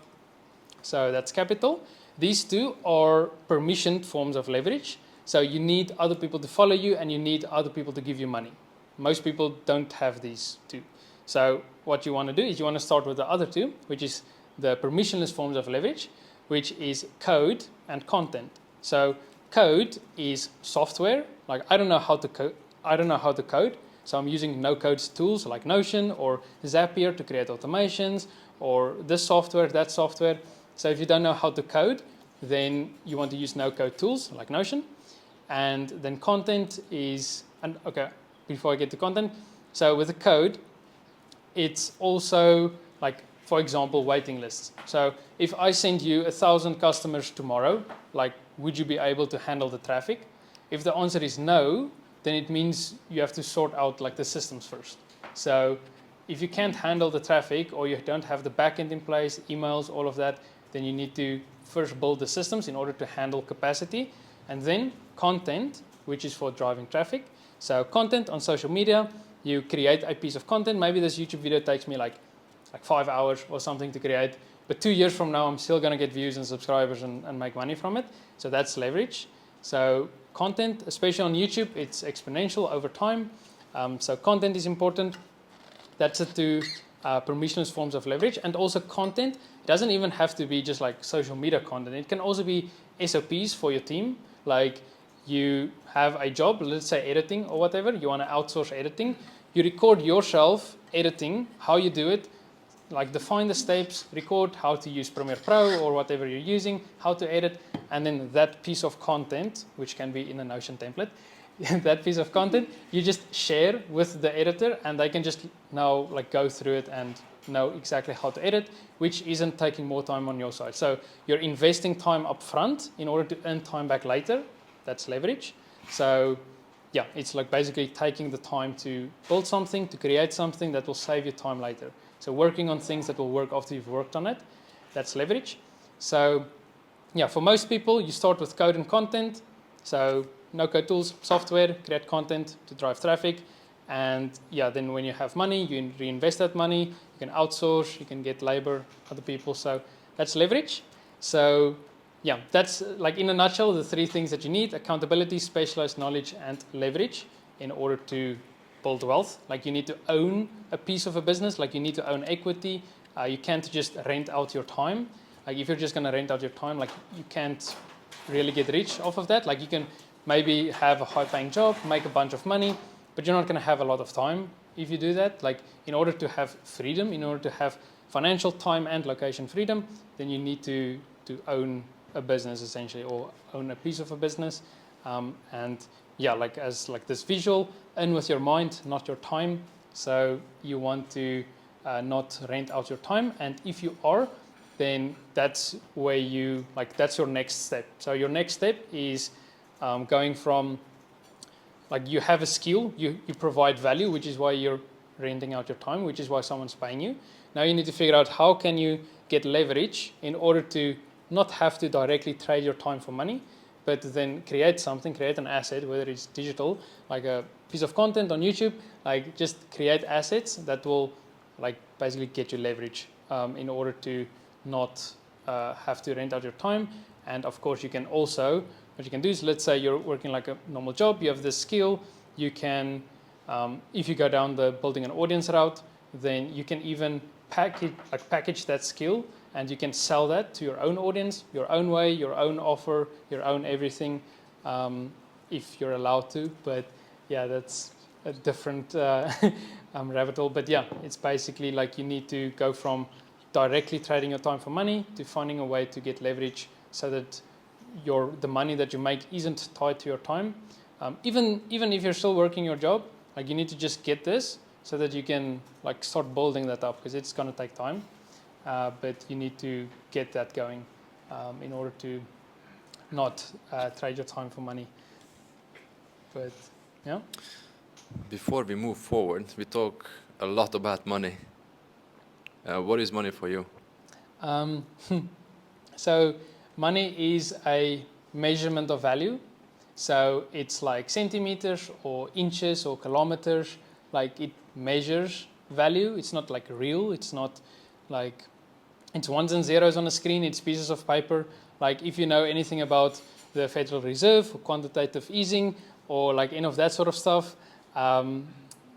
So that's capital. These 2 are permissioned forms of leverage. So you need other people to follow you and you need other people to give you money. Most people don't have these 2. So what you want to do is you want to start with the other 2, which is the permissionless forms of leverage, which is code and content. So code is software. Like I don't know how to code. So I'm using no-code tools like Notion or Zapier to create automations, or this software, that software. So if you don't know how to code, then you want to use no-code tools like Notion. And then content is, and okay, before I get to content, so with the code, it's also like, for example, waiting lists. So if I send you 1,000 customers tomorrow, like, would you be able to handle the traffic? If the answer is no, then it means you have to sort out like the systems first. So if you can't handle the traffic or you don't have the backend in place, emails, all of that, then you need to first build the systems in order to handle capacity. And then content which is for driving traffic. So content on social media, you create a piece of content. Maybe this YouTube video takes me like 5 hours or something to create, but 2 years from now, I'm still going to get views and subscribers and make money from it. So that's leverage. So content, especially on YouTube, it's exponential over time. So content is important. That's the two permissionless forms of leverage. And also content doesn't even have to be just like social media content. It can also be SOPs for your team. Like you have a job, let's say editing or whatever, you want to outsource editing. You record yourself editing, how you do it, like define the steps, record how to use Premiere Pro or whatever you're using, how to edit, and then that piece of content, which can be in a Notion template, that piece of content, you just share with the editor and they can just now like go through it and know exactly how to edit, which isn't taking more time on your side. So you're investing time up front in order to earn time back later. That's leverage. So yeah, it's like basically taking the time to build something, to create something that will save you time later. So working on things that will work after you've worked on it, that's leverage. So yeah, for most people, you start with code and content. So no-code tools, software, create content to drive traffic. And yeah, then when you have money, you reinvest that money. You can outsource, you can get labor, other people. So that's leverage. So yeah, that's like in a nutshell, the three things that you need: accountability, specialized knowledge, and leverage in order to build wealth. Like you need to own a piece of a business, like you need to own equity. You can't just rent out your time. Like if you're just going to rent out your time, like you can't really get rich off of that. Like you can maybe have a high paying job, make a bunch of money, but you're not going to have a lot of time if you do that. Like in order to have freedom, in order to have financial time and location freedom, then you need to own a business essentially, or own a piece of a business. And yeah, like as like this visual, earn with your mind, not your time. So you want to not rent out your time. And if you are, then that's where you, like that's your next step. So your next step is going from, like you have a skill, you provide value, which is why you're renting out your time, which is why someone's paying you. Now you need to figure out how can you get leverage in order to not have to directly trade your time for money, but then create something, create an asset, whether it's digital, like a piece of content on YouTube, like just create assets that will like basically get you leverage in order to not have to rent out your time. And of course you can also, what you can do is, let's say you're working like a normal job, you have this skill, you can, if you go down the building an audience route, then you can even package that skill, and you can sell that to your own audience, your own way, your own offer, your own everything, if you're allowed to. But yeah, that's a different rabbit hole. But yeah, it's basically like you need to go from directly trading your time for money to finding a way to get leverage so that the money that you make isn't tied to your time. Even if you're still working your job, like you need to just get this so that you can like start building that up, because it's going to take time. But you need to get that going in order to not trade your time for money. But yeah. Before we move forward, we talk a lot about money. What is money for you? So money is a measurement of value. So it's like centimeters or inches or kilometers. Like it measures value. It's not like real. It's not like it's ones and zeros on a screen. It's pieces of paper. Like if you know anything about the Federal Reserve or quantitative easing or like any of that sort of stuff,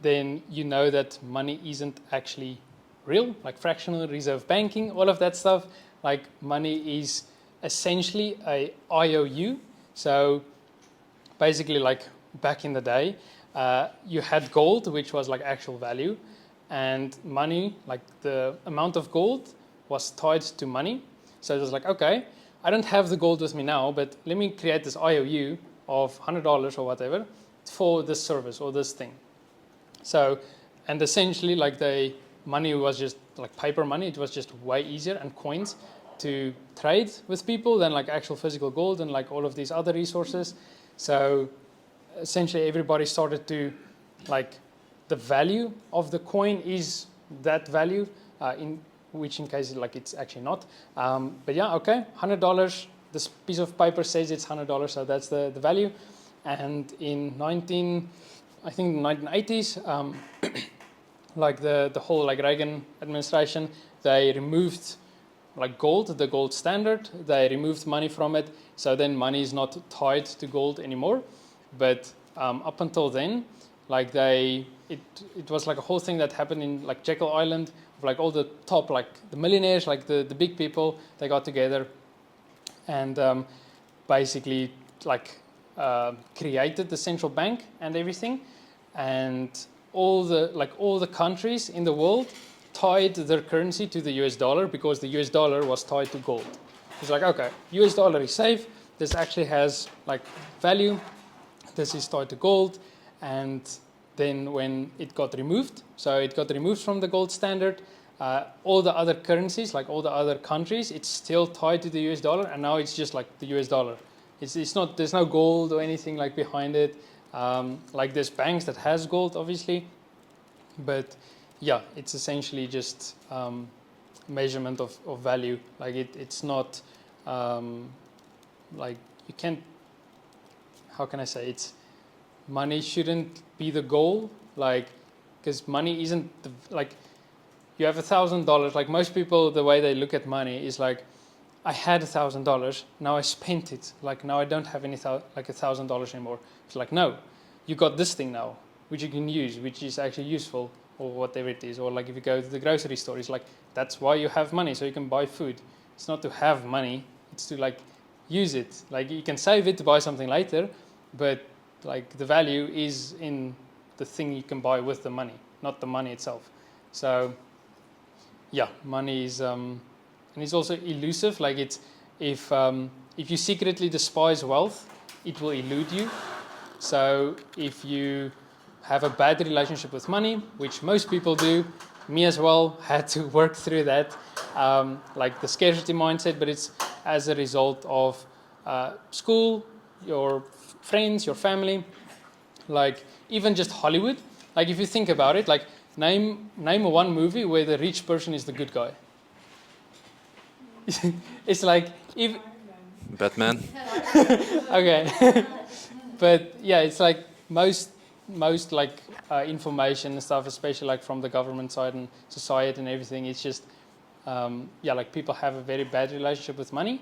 then you know that money isn't actually real, like fractional reserve banking, all of that stuff. Like money is essentially a IOU. So basically like back in the day, you had gold, which was like actual value, and money, like the amount of gold was tied to money. So it was like, okay, I don't have the gold with me now, but let me create this IOU of $100 or whatever for this service or this thing. So, and essentially like the money was just like paper money. It was just way easier, and coins to trade with people than like actual physical gold and like all of these other resources. So essentially everybody started to like, the value of the coin is that value, in which in case like it's actually not. But yeah, okay, $100. This piece of paper says it's $100, so that's the value. And in I think 1980s, like the whole like Reagan administration, they removed like gold, the gold standard. They removed money from it, so then money is not tied to gold anymore. But up until then, like it was like a whole thing that happened in like Jekyll Island, of like all the top, like the millionaires, like the big people, they got together and basically like created the central bank and everything, and all the countries in the world tied their currency to the US dollar because the US dollar was tied to gold. It's like, okay, US dollar is safe. This actually has like value. This is tied to gold. And then when it got removed, so it got removed from the gold standard, all the other currencies, like all the other countries, it's still tied to the US dollar, and now it's just like the US dollar. It's not, there's no gold or anything like behind it. Like there's banks that has gold, obviously, but yeah, it's essentially just measurement of value. Like it's not like you can't. How can I say? It's money shouldn't be the goal. Like because money isn't like you have $1,000. Like most people, the way they look at money is like, I had $1,000. Now I spent it. Like now I don't have any like $1,000 anymore. It's like no, you got this thing now, which you can use, which is actually useful, or whatever it is. Or like if you go to the grocery store, it's like that's why you have money, so you can buy food. It's not to have money; it's to like use it. Like you can save it to buy something later, but like the value is in the thing you can buy with the money, not the money itself. So yeah, money is and it's also elusive. Like it's if you secretly despise wealth, it will elude you. So if you have a bad relationship with money, which most people do, me as well, had to work through that, like the scarcity mindset, but it's as a result of school, your friends, your family, like even just Hollywood. Like if you think about it, like name one movie where the rich person is the good guy. It's like if Batman. okay, but yeah, it's like most like information and stuff, especially like from the government side and society and everything. It's just yeah, like people have a very bad relationship with money,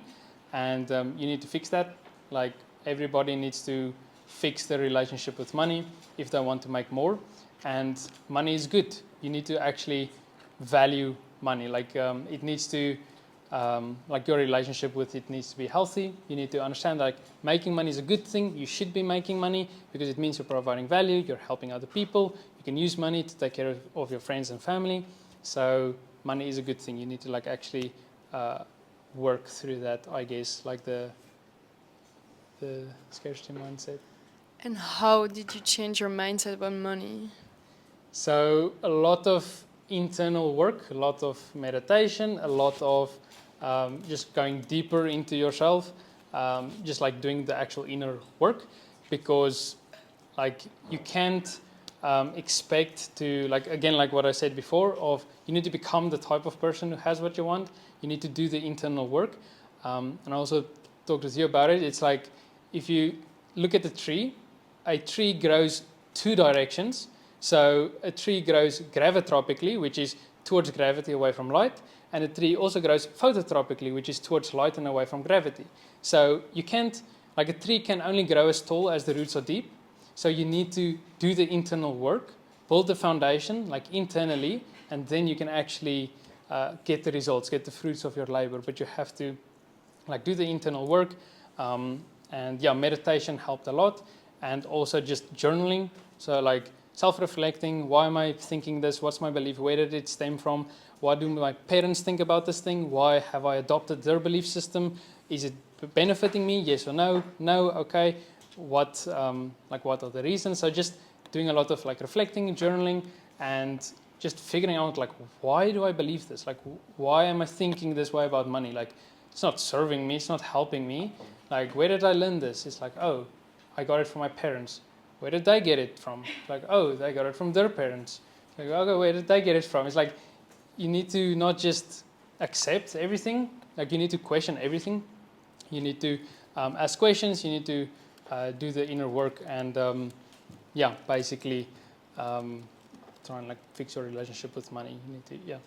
and you need to fix that. Like everybody needs to fix their relationship with money if they want to make more. And money is good. You need to actually value money. Like it needs to, like your relationship with it needs to be healthy. You need to understand like making money is a good thing. You should be making money because it means you're providing value. You're helping other people. You can use money to take care of your friends and family. So money is a good thing. You need to like actually work through that, I guess, like the scarcity mindset. And how did you change your mindset about money? So a lot of internal work, a lot of meditation, a lot of just going deeper into yourself, just like doing the actual inner work, because like you can't expect to, like again, like what I said before, of you need to become the type of person who has what you want. You need to do the internal work. And I also talked with you about it. It's like if you look at a tree grows two directions. So a tree grows gravitropically, which is towards gravity away from light, and a tree also grows phototropically, which is towards light and away from gravity. So you can't, like a tree can only grow as tall as the roots are deep. So you need to do the internal work, build the foundation like internally, and then you can actually get the results, get the fruits of your labor. But you have to like do the internal work, and yeah, meditation helped a lot, and also just journaling. So like self-reflecting, why am I thinking this? What's my belief? Where did it stem from? What do my parents think about this thing? Why have I adopted their belief system? Is it benefiting me? Yes or no? No, okay. What are the reasons? So just doing a lot of like reflecting, journaling, and just figuring out like, why do I believe this? Like, why am I thinking this way about money? Like, it's not serving me. It's not helping me. Like, where did I learn this? It's like, oh, I got it from my parents. Where did they get it from? Like, oh, they got it from their parents. Like, okay, where did they get it from? It's like, you need to not just accept everything. Like, you need to question everything. You need to ask questions. You need to do the inner work and basically try and like fix your relationship with money. You need to,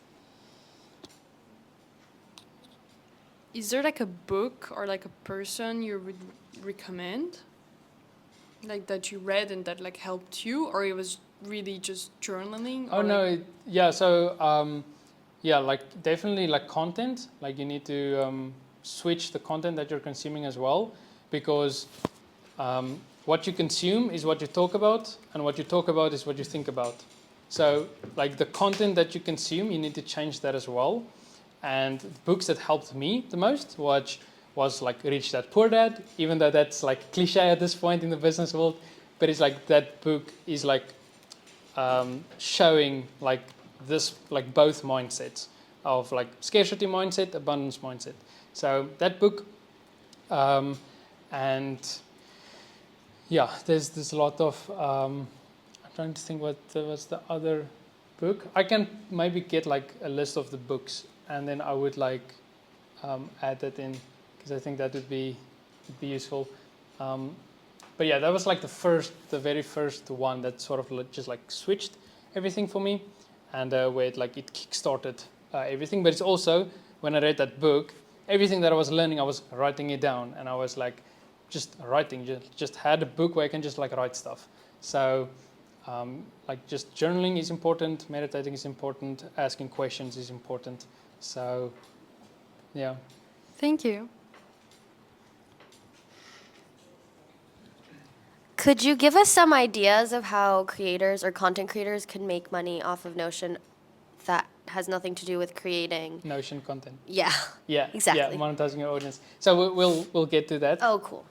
Is there like a book or like a person you would recommend? Like that you read and that like helped you, or it was really just journaling? Oh or no, like so like definitely like content. Like you need to switch the content that you're consuming as well, because what you consume is what you talk about, and what you talk about is what you think about. So like the content that you consume, you need to change that as well. And books that helped me the most was like Rich Dad Poor Dad, even though that's like cliche at this point in the business world, but it's like that book is like showing like this, like both mindsets of like scarcity mindset, abundance mindset. So that book, and there's a lot of I'm trying to think what was the other book. I can maybe get like a list of the books, and then I would like add that in, because I think that would be useful. But yeah, that was like the very first one that sort of just like switched everything for me, and where it kickstarted everything. But it's also, when I read that book, everything that I was learning, I was writing it down, and I was like just writing, just had a book where I can just like write stuff. So like just journaling is important, meditating is important, asking questions is important. So yeah. Thank you. Could you give us some ideas of how creators or content creators can make money off of Notion that has nothing to do with creating? Notion content. Yeah. Yeah, Exactly. Yeah, monetizing your audience. So we'll get to that. Oh, cool.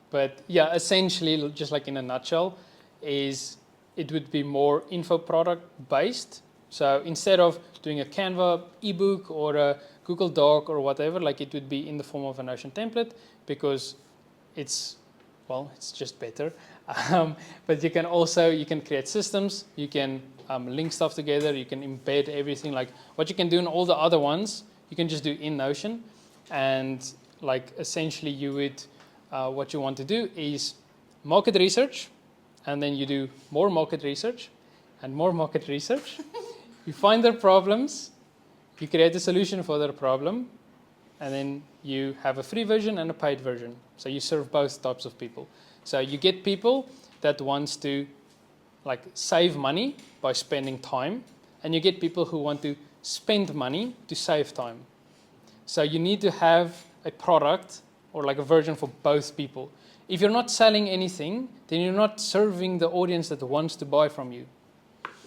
But yeah, essentially, just like in a nutshell, is it would be more info product based. So instead of doing a Canva ebook or a Google Doc or whatever, like it would be in the form of a Notion template, because it's just better. But you can create systems, you can link stuff together, you can embed everything. Like what you can do in all the other ones, you can just do in Notion. And like essentially you would, what you want to do is market research, and then you do more market research and more market research. You find their problems, you create a solution for their problem, and then you have a free version and a paid version. So you serve both types of people. So you get people that wants to like save money by spending time, and you get people who want to spend money to save time. So you need to have a product or like a version for both people. If you're not selling anything, then you're not serving the audience that wants to buy from you.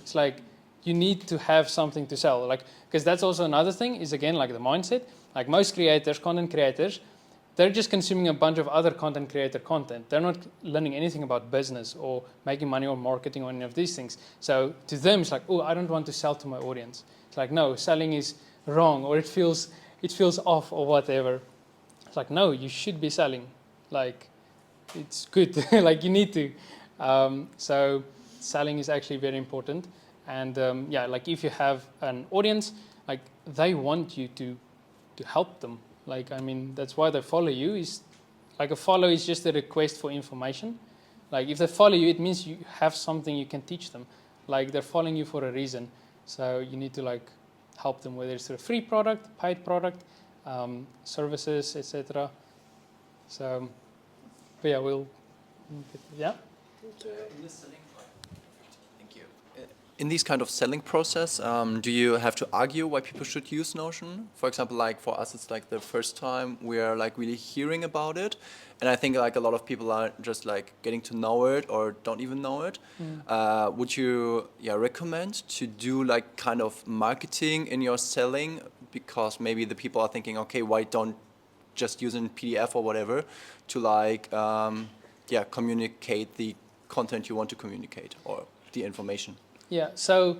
It's like you need to have something to sell, like, because that's also another thing, is again like the mindset. Like most creators, content creators, they're just consuming a bunch of other content creator content. They're not learning anything about business or making money or marketing or any of these things. So to them, it's like, oh, I don't want to sell to my audience. It's like, no, selling is wrong, or it feels off or whatever. It's like, no, you should be selling. Like, it's good. Like you need to. So selling is actually very important. And like if you have an audience, like they want you to help them. Like, I mean, that's why they follow you. Is like a follow is just a request for information. Like if they follow you, it means you have something you can teach them. Like they're following you for a reason. So you need to like help them, whether it's a free product, paid product, services, etc. So, but yeah, In this kind of selling process, do you have to argue why people should use Notion? For example, like for us, it's like the first time we're like really hearing about it, and I think like a lot of people are just like getting to know it or don't even know it. Would you recommend to do like kind of marketing in your selling, because maybe the people are thinking, okay, why don't just use in PDF or whatever to like communicate the content you want to communicate or the information? Yeah, so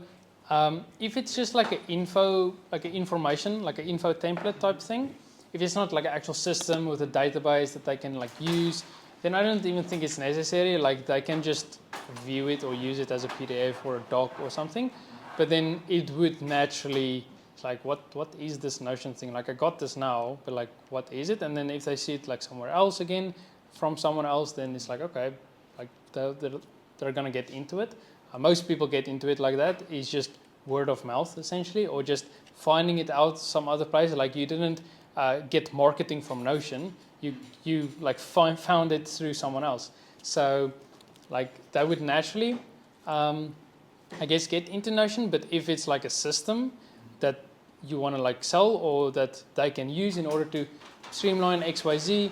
if it's just like an info template type thing, if it's not like an actual system with a database that they can like use, then I don't even think it's necessary. Like they can just view it or use it as a PDF or a doc or something. But then it would naturally, like, what is this Notion thing? Like I got this now, but like what is it? And then if they see it like somewhere else again, from someone else, then it's like, okay, like they're gonna get into it. Most people get into it like that. It's just word of mouth essentially, or just finding it out some other place. Like you didn't get marketing from Notion. You like found it through someone else. So like that would naturally, I guess, get into Notion. But if it's like a system that you want to like sell or that they can use in order to streamline XYZ,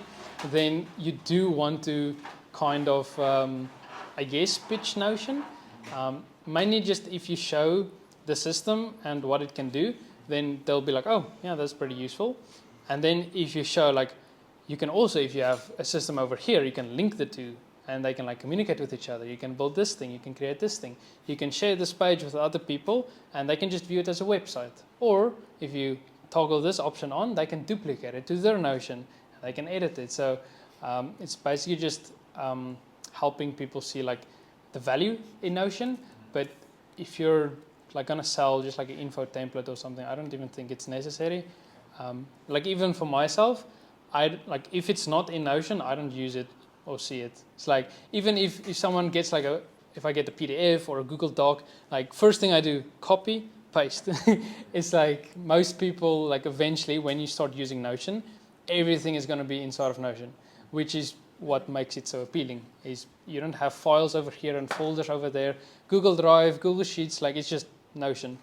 then you do want to kind of, I guess, pitch Notion. Mainly just if you show the system and what it can do, then they'll be like, oh, yeah, that's pretty useful. And then if you show like, you can also, if you have a system over here, you can link the two and they can like communicate with each other. You can build this thing, you can create this thing. You can share this page with other people and they can just view it as a website. Or if you toggle this option on, they can duplicate it to their Notion and they can edit it. So it's basically just helping people see like the value in Notion. But if you're like gonna sell just like an info template or something, I don't even think it's necessary. Like even for myself, I like if it's not in Notion, I don't use it or see it. It's like even if someone gets like if I get a PDF or a Google Doc, like first thing I do, copy, paste. It's like most people, like eventually when you start using Notion, everything is going to be inside of Notion, which is what makes it so appealing. Is you don't have files over here and folders over there, Google Drive, Google Sheets, like it's just Notion.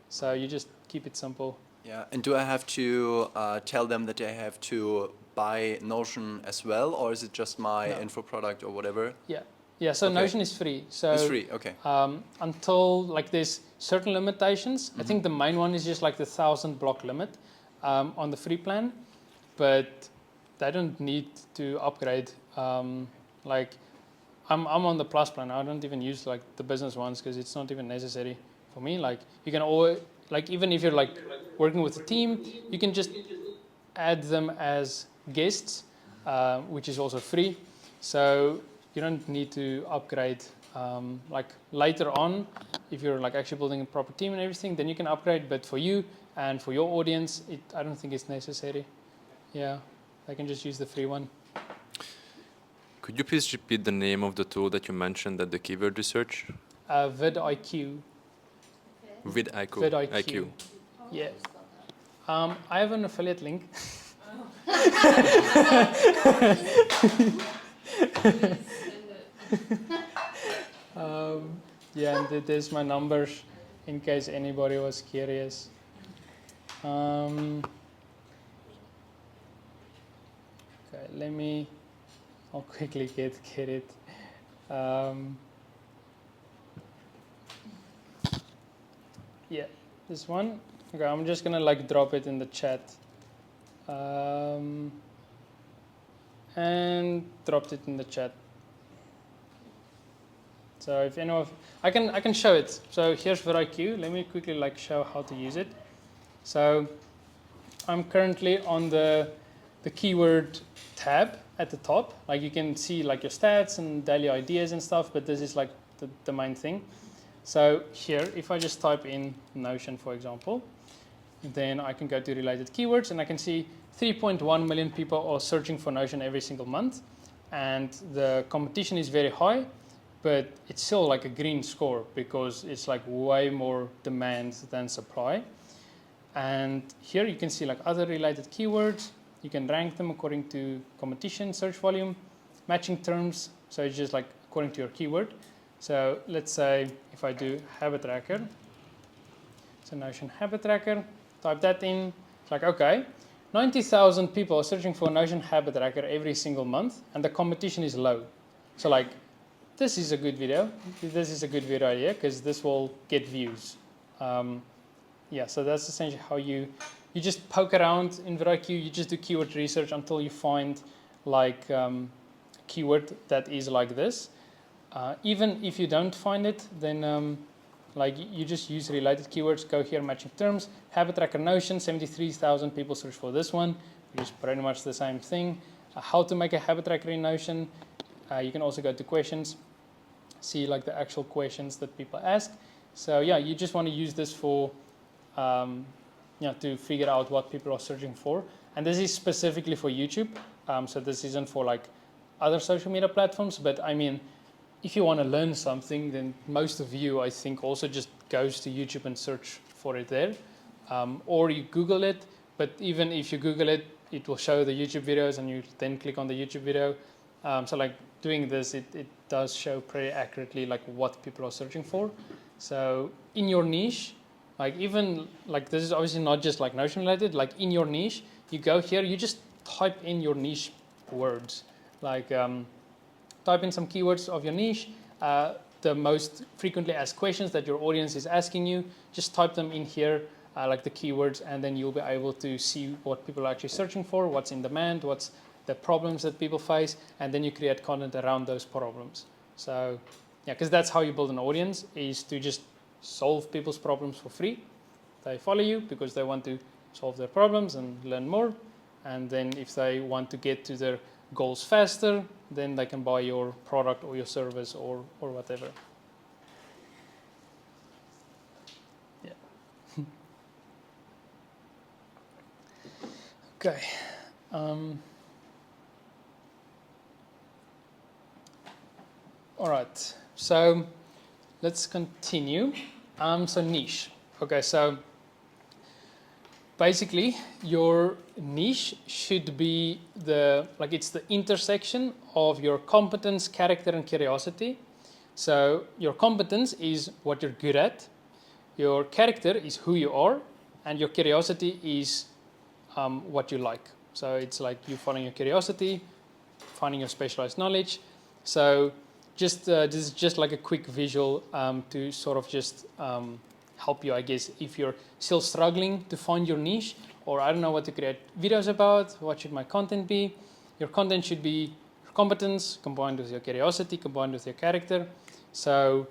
So you just keep it simple. Yeah, and do I have to tell them that they have to buy Notion as well, or is it just my info product or whatever? Yeah. So Okay. Notion is free. So It's free, okay. Until like there's certain limitations. I think the main one is just like the 1,000 block limit on the free plan, but they don't need to upgrade. Like I'm on the plus plan. I don't even use like the business ones because it's not even necessary for me. Like you can always, like even if you're like working with a team, you can just add them as guests, which is also free. So you don't need to upgrade. Like later on, if you're like actually building a proper team and everything, then you can upgrade. But for you and for your audience, I don't think it's necessary. Yeah, I can just use the free one. Could you please repeat the name of the tool that you mentioned at the keyword research? vidIQ. vidIQ. vidIQ. Yeah. I have an affiliate link. Yeah, and there's my numbers in case anybody was curious. Okay, I'll quickly get it. Yeah, this one. Okay, I'm just gonna like drop it in the chat. And dropped it in the chat. So if anyone, I can show it. So here's vidIQ. Let me quickly like show how to use it. So I'm currently on the keyword tab at the top. Like you can see like your stats and daily ideas and stuff, but this is like the main thing. So here, if I just type in Notion, for example, then I can go to related keywords and I can see 3.1 million people are searching for Notion every single month. And the competition is very high, but it's still like a green score because it's like way more demand than supply. And here you can see like other related keywords. You can rank them according to competition, search volume, matching terms. So it's just like according to your keyword. So let's say if I do habit tracker, so Notion habit tracker, type that in, it's like, okay, 90,000 people are searching for Notion habit tracker every single month and the competition is low. So like, this is a good video. This is a good video idea because this will get views. Yeah, so that's essentially how you just poke around in vidIQ, you just do keyword research until you find like keyword that is like this. Even if you don't find it, then like you just use related keywords, go here, matching terms, habit tracker Notion, 73,000 people search for this one, which is pretty much the same thing. How to make a habit tracker in Notion. You can also go to questions, see like the actual questions that people ask. So yeah, you just want to use this for, to figure out what people are searching for. And this is specifically for YouTube. So this isn't for like other social media platforms, but I mean, if you want to learn something, then most of you, I think, also just goes to YouTube and search for it there. Or you Google it, but even if you Google it, it will show the YouTube videos and you then click on the YouTube video. So like doing this, it does show pretty accurately like what people are searching for. So in your niche, like even like this is obviously not just like Notion related, like in your niche, you go here, you just type in your niche words. Like type in some keywords of your niche, the most frequently asked questions that your audience is asking you, just type them in here, like the keywords, and then you'll be able to see what people are actually searching for, what's in demand, what's the problems that people face, and then you create content around those problems. So yeah, because that's how you build an audience, is to just solve people's problems for free. They follow you because they want to solve their problems and learn more. And then if they want to get to their goals faster, then they can buy your product or your service or whatever. Yeah. Okay. All right. So let's continue. So niche. Okay. So basically, your niche should be it's the intersection of your competence, character, and curiosity. So your competence is what you're good at. Your character is who you are, and your curiosity is what you like. So it's like you following your curiosity, finding your specialized knowledge. So this is just like a quick visual to sort of just help you, I guess, if you're still struggling to find your niche, or I don't know what to create videos about, what should my content be? Your content should be your competence combined with your curiosity, combined with your character. So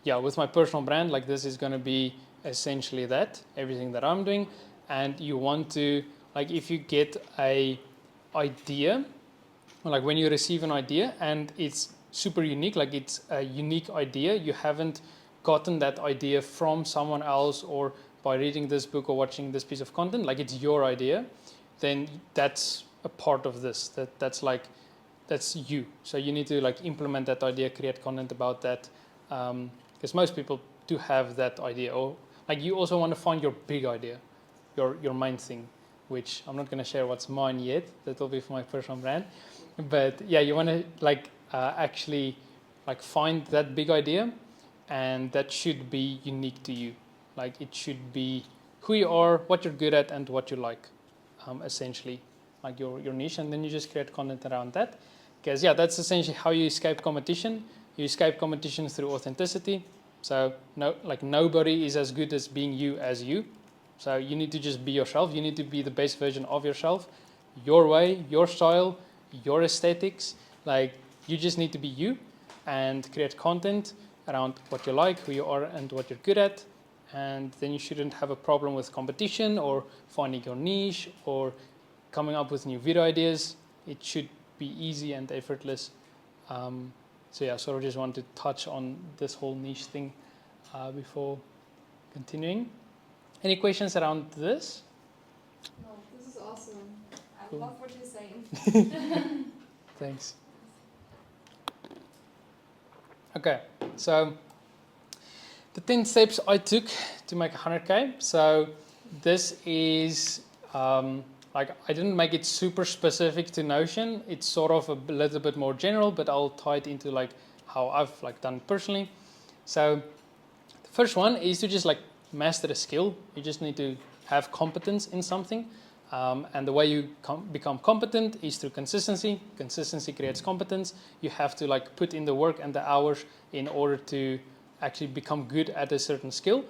yeah, with my personal brand, like this is going to be essentially that, everything that I'm doing. And you want to, like if you get a idea, or like when you receive an idea and it's super unique, like it's a unique idea, you haven't gotten that idea from someone else or by reading this book or watching this piece of content, like it's your idea, then that's a part of this. That's you. So you need to like implement that idea, create content about that, because most people do have that idea. Or like you also want to find your big idea, your main thing, which I'm not going to share what's mine yet. That will be for my personal brand. But yeah, you want to like actually like find that big idea, and that should be unique to you. Like it should be who you are, what you're good at, and what you like, essentially, like your niche. And then you just create content around that. Because yeah, that's essentially how you escape competition. You escape competition through authenticity. So nobody is as good as being you as you. So you need to just be yourself. You need to be the best version of yourself, your way, your style, your aesthetics. Like you just need to be you and create content around what you like, who you are, and what you're good at. And then you shouldn't have a problem with competition or finding your niche or coming up with new video ideas. It should be easy and effortless. So yeah, sort of just want to touch on this whole niche thing before continuing. Any questions around this? No, this is awesome. I Cool. love what you're saying. Thanks. Okay, so the 10 steps I took to make 100K. So this is like I didn't make it super specific to Notion. It's sort of a little bit more general, but I'll tie it into like how I've like done it personally. So the first one is to just like master a skill. You just need to have competence in something. And the way you become competent is through consistency. Consistency creates competence. You have to like put in the work and the hours in order to actually become good at a certain skill.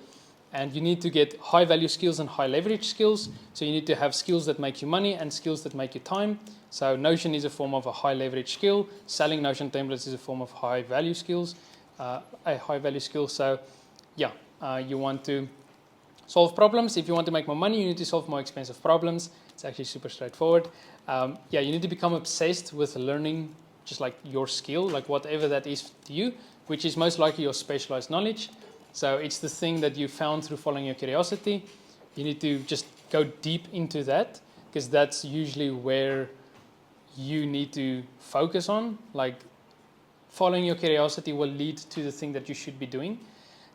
And you need to get high value skills and high leverage skills. So you need to have skills that make you money and skills that make you time. So Notion is a form of a high leverage skill. Selling Notion templates is a form of high value skills, a high value skill. So yeah, you want to solve problems. If you want to make more money, you need to solve more expensive problems. It's actually super straightforward. Yeah, you need to become obsessed with learning just like your skill, like whatever that is to you, which is most likely your specialized knowledge. So it's the thing that you found through following your curiosity. You need to just go deep into that because that's usually where you need to focus on. Like following your curiosity will lead to the thing that you should be doing.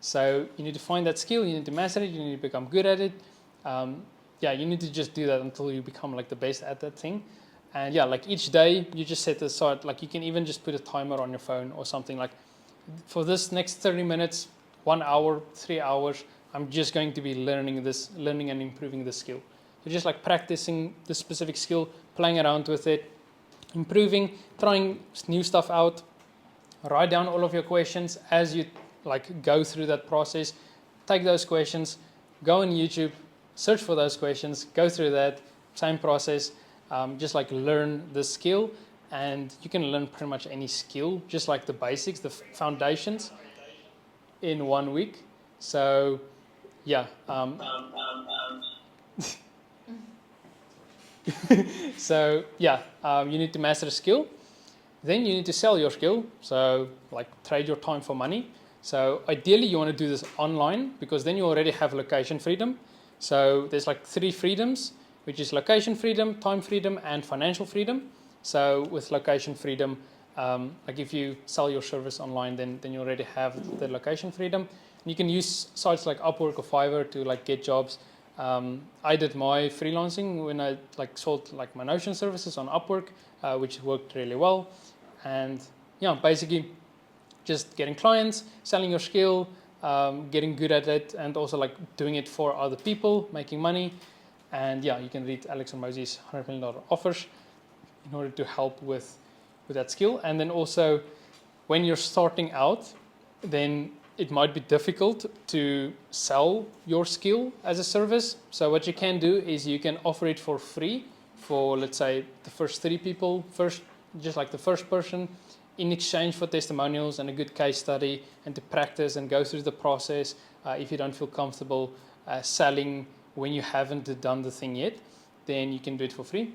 So you need to find that skill, you need to master it, you need to become good at it. Yeah, you need to just do that until you become like the best at that thing. And yeah, like each day you just set aside, like you can even just put a timer on your phone or something like, for this next 30 minutes, 1 hour, 3 hours, I'm just going to be learning and improving this skill. So just like practicing the specific skill, playing around with it, improving, trying new stuff out. Write down all of your questions as you like go through that process. Take those questions, go on YouTube, search for those questions, go through that same process. Just like learn the skill, and you can learn pretty much any skill, just like the basics, the foundations, in 1 week. So yeah. So yeah, you need to master a skill. Then you need to sell your skill. So like trade your time for money. So ideally you want to do this online, because then you already have location freedom. So there's like 3 freedoms, which is location freedom, time freedom, and financial freedom. So with location freedom, like if you sell your service online, then you already have the location freedom. And you can use sites like Upwork or Fiverr to like get jobs. I did my freelancing when I like sold like my Notion services on Upwork, which worked really well. And yeah, basically just getting clients, selling your skill, getting good at it, and also like doing it for other people, making money. And yeah, you can read Alex and Mosey's $100 million offers in order to help with that skill. And then also when you're starting out, then it might be difficult to sell your skill as a service. So what you can do is you can offer it for free for, let's say, the first 3 people, just like the first person, in exchange for testimonials and a good case study, and to practice and go through the process. If you don't feel comfortable selling when you haven't done the thing yet, then you can do it for free.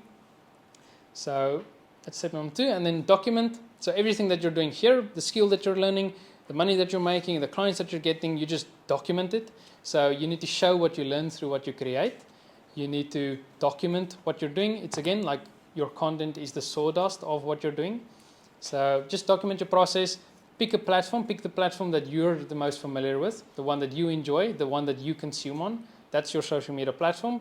So that's step number 2. And then document. So everything that you're doing here, the skill that you're learning, the money that you're making, the clients that you're getting, you just document it. So you need to show what you learn through what you create. You need to document what you're doing. It's again like your content is the sawdust of what you're doing. So just document your process. Pick a platform. Pick the platform that you're the most familiar with, the one that you enjoy, the one that you consume on. That's your social media platform.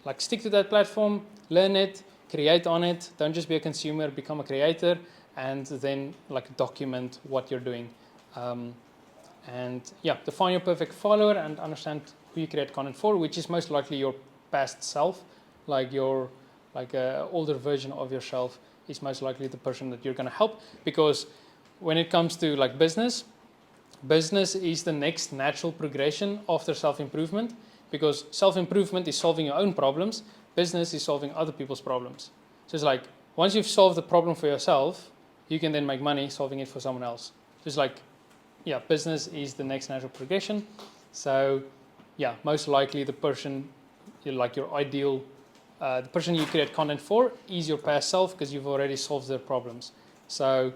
Like stick to that platform, learn it, create on it. Don't just be a consumer, become a creator, and then like document what you're doing. And yeah, define your perfect follower and understand who you create content for, which is most likely your past self, like your older version of yourself is most likely the person that you're going to help. Because when it comes to like business is the next natural progression after self-improvement, because self-improvement is solving your own problems. Business is solving other people's problems. So it's like once you've solved the problem for yourself, you can then make money solving it for someone else. So it's like, yeah, business is the next natural progression. So yeah, most likely the person, like your ideal, the person you create content for is your past self, because you've already solved their problems. So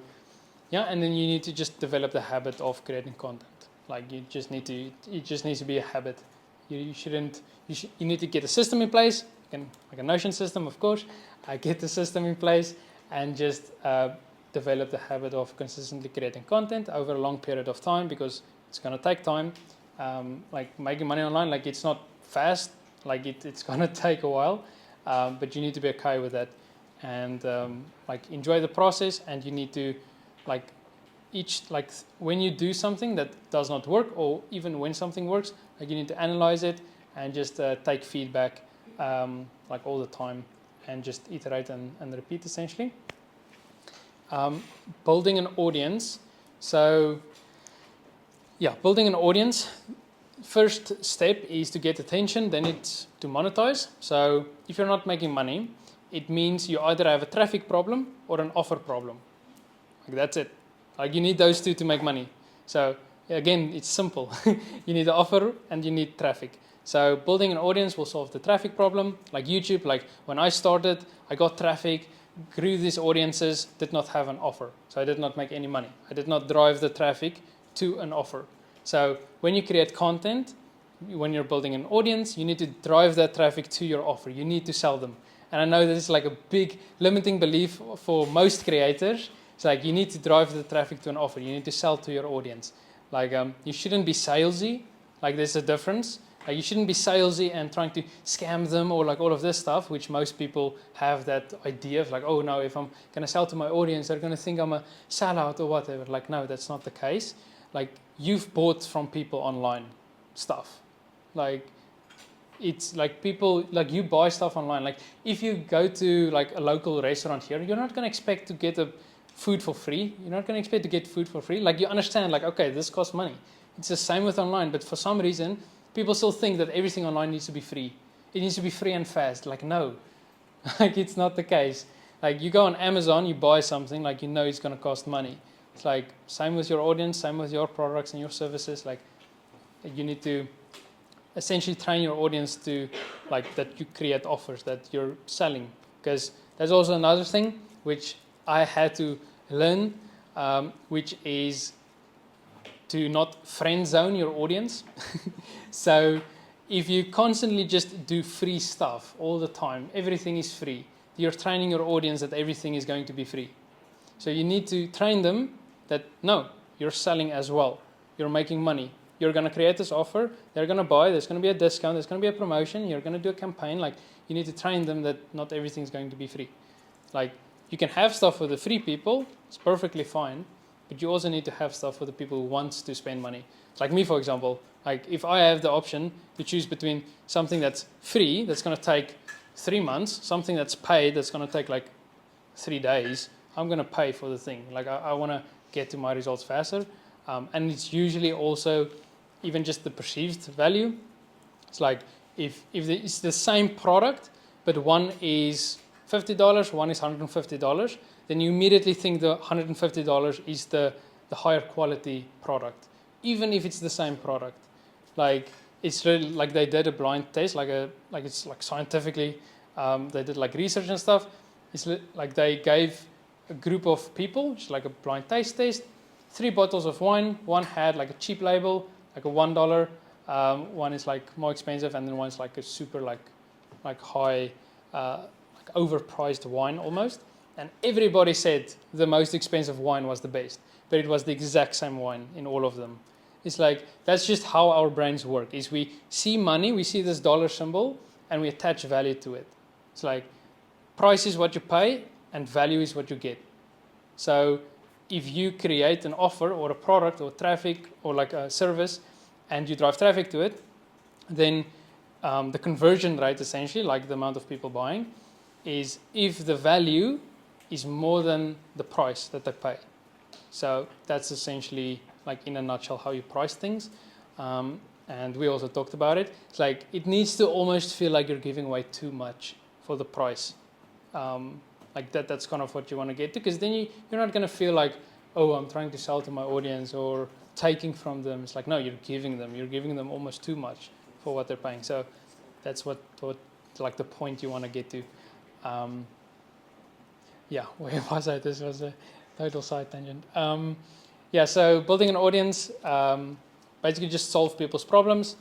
yeah, and then you need to just develop the habit of creating content. Like it just needs to be a habit. You need to get a system in place, like a Notion system, of course. Get the system in place and just develop the habit of consistently creating content over a long period of time, because it's going to take time. Like making money online, like it's not fast, like it's going to take a while, but you need to be okay with that, and like enjoy the process. And you need to when you do something that does not work, or even when something works, like you need to analyze it and just take feedback like all the time, and just iterate and repeat essentially. Building an audience. So yeah, building an audience. First step is to get attention, then it's to monetize. So if you're not making money, it means you either have a traffic problem or an offer problem. Like that's it. Like you need those 2 to make money. So again, it's simple. You need the offer and you need traffic. So building an audience will solve the traffic problem. Like YouTube, like when I started, I got traffic, grew these audiences, did not have an offer. So I did not make any money. I did not drive the traffic to an offer. So when you create content, when you're building an audience, you need to drive that traffic to your offer. You need to sell them. And I know this is like a big limiting belief for most creators. It's like you need to drive the traffic to an offer. You need to sell to your audience. Like you shouldn't be salesy. Like there's a difference. Like you shouldn't be salesy and trying to scam them or like all of this stuff, which most people have that idea of like, oh no, if I'm going to sell to my audience, they're going to think I'm a sellout or whatever. Like no, that's not the case. Like you've bought from people online stuff. Like it's like people, like you buy stuff online. Like if you go to like a local restaurant here, you're not going to expect to get a food for free. You're not going to expect to get food for free. Like you understand, like, okay, this costs money. It's the same with online, but for some reason, people still think that everything online needs to be free. It needs to be free and fast. Like, no, like it's not the case. Like you go on Amazon, you buy something, like you know it's going to cost money. It's like same with your audience, same with your products and your services. Like you need to essentially train your audience to like that you create offers that you're selling. Because there's also another thing which I had to learn, which is to not friend zone your audience. So if you constantly just do free stuff all the time, everything is free, you're training your audience that everything is going to be free. So you need to train them that no, you're selling as well. You're making money. You're going to create this offer. They're going to buy. There's going to be a discount. There's going to be a promotion. You're going to do a campaign. Like you need to train them that not everything is going to be free. Like you can have stuff for the free people. It's perfectly fine. But you also need to have stuff for the people who want to spend money. It's like me, for example. Like if I have the option to choose between something that's free, that's going to take 3 months, something that's paid, that's going to take like 3 days, I'm going to pay for the thing. Like I want to get to my results faster. And it's usually also even just the perceived value. It's like if it's the same product, but one is $50, one is $150, then you immediately think the $150 is the higher quality product, even if it's the same product. Like it's really like they did a blind test, it's like scientifically, they did like research and stuff. It's like they gave a group of people, it's like a blind taste test, 3 bottles of wine. One had like a cheap label, like a $1. One is like more expensive, and then one's like a super like high, like overpriced wine almost. And everybody said the most expensive wine was the best, but it was the exact same wine in all of them. It's like that's just how our brains work. Is we see money, we see this dollar symbol, and we attach value to it. It's like price is what you pay, and value is what you get. So if you create an offer or a product or traffic or like a service and you drive traffic to it, then the conversion rate essentially, like the amount of people buying, is if the value is more than the price that they pay. So that's essentially like in a nutshell how you price things. And we also talked about it. It's like it needs to almost feel like you're giving away too much for the price. Like that's kind of what you want to get to, because then you're not going to feel like, oh, I'm trying to sell to my audience or taking from them. It's like, no, you're giving them almost too much for what they're paying. So that's what like the point you want to get to. Yeah, where was I? This was a total side tangent. Yeah, so building an audience, basically just solve people's problems,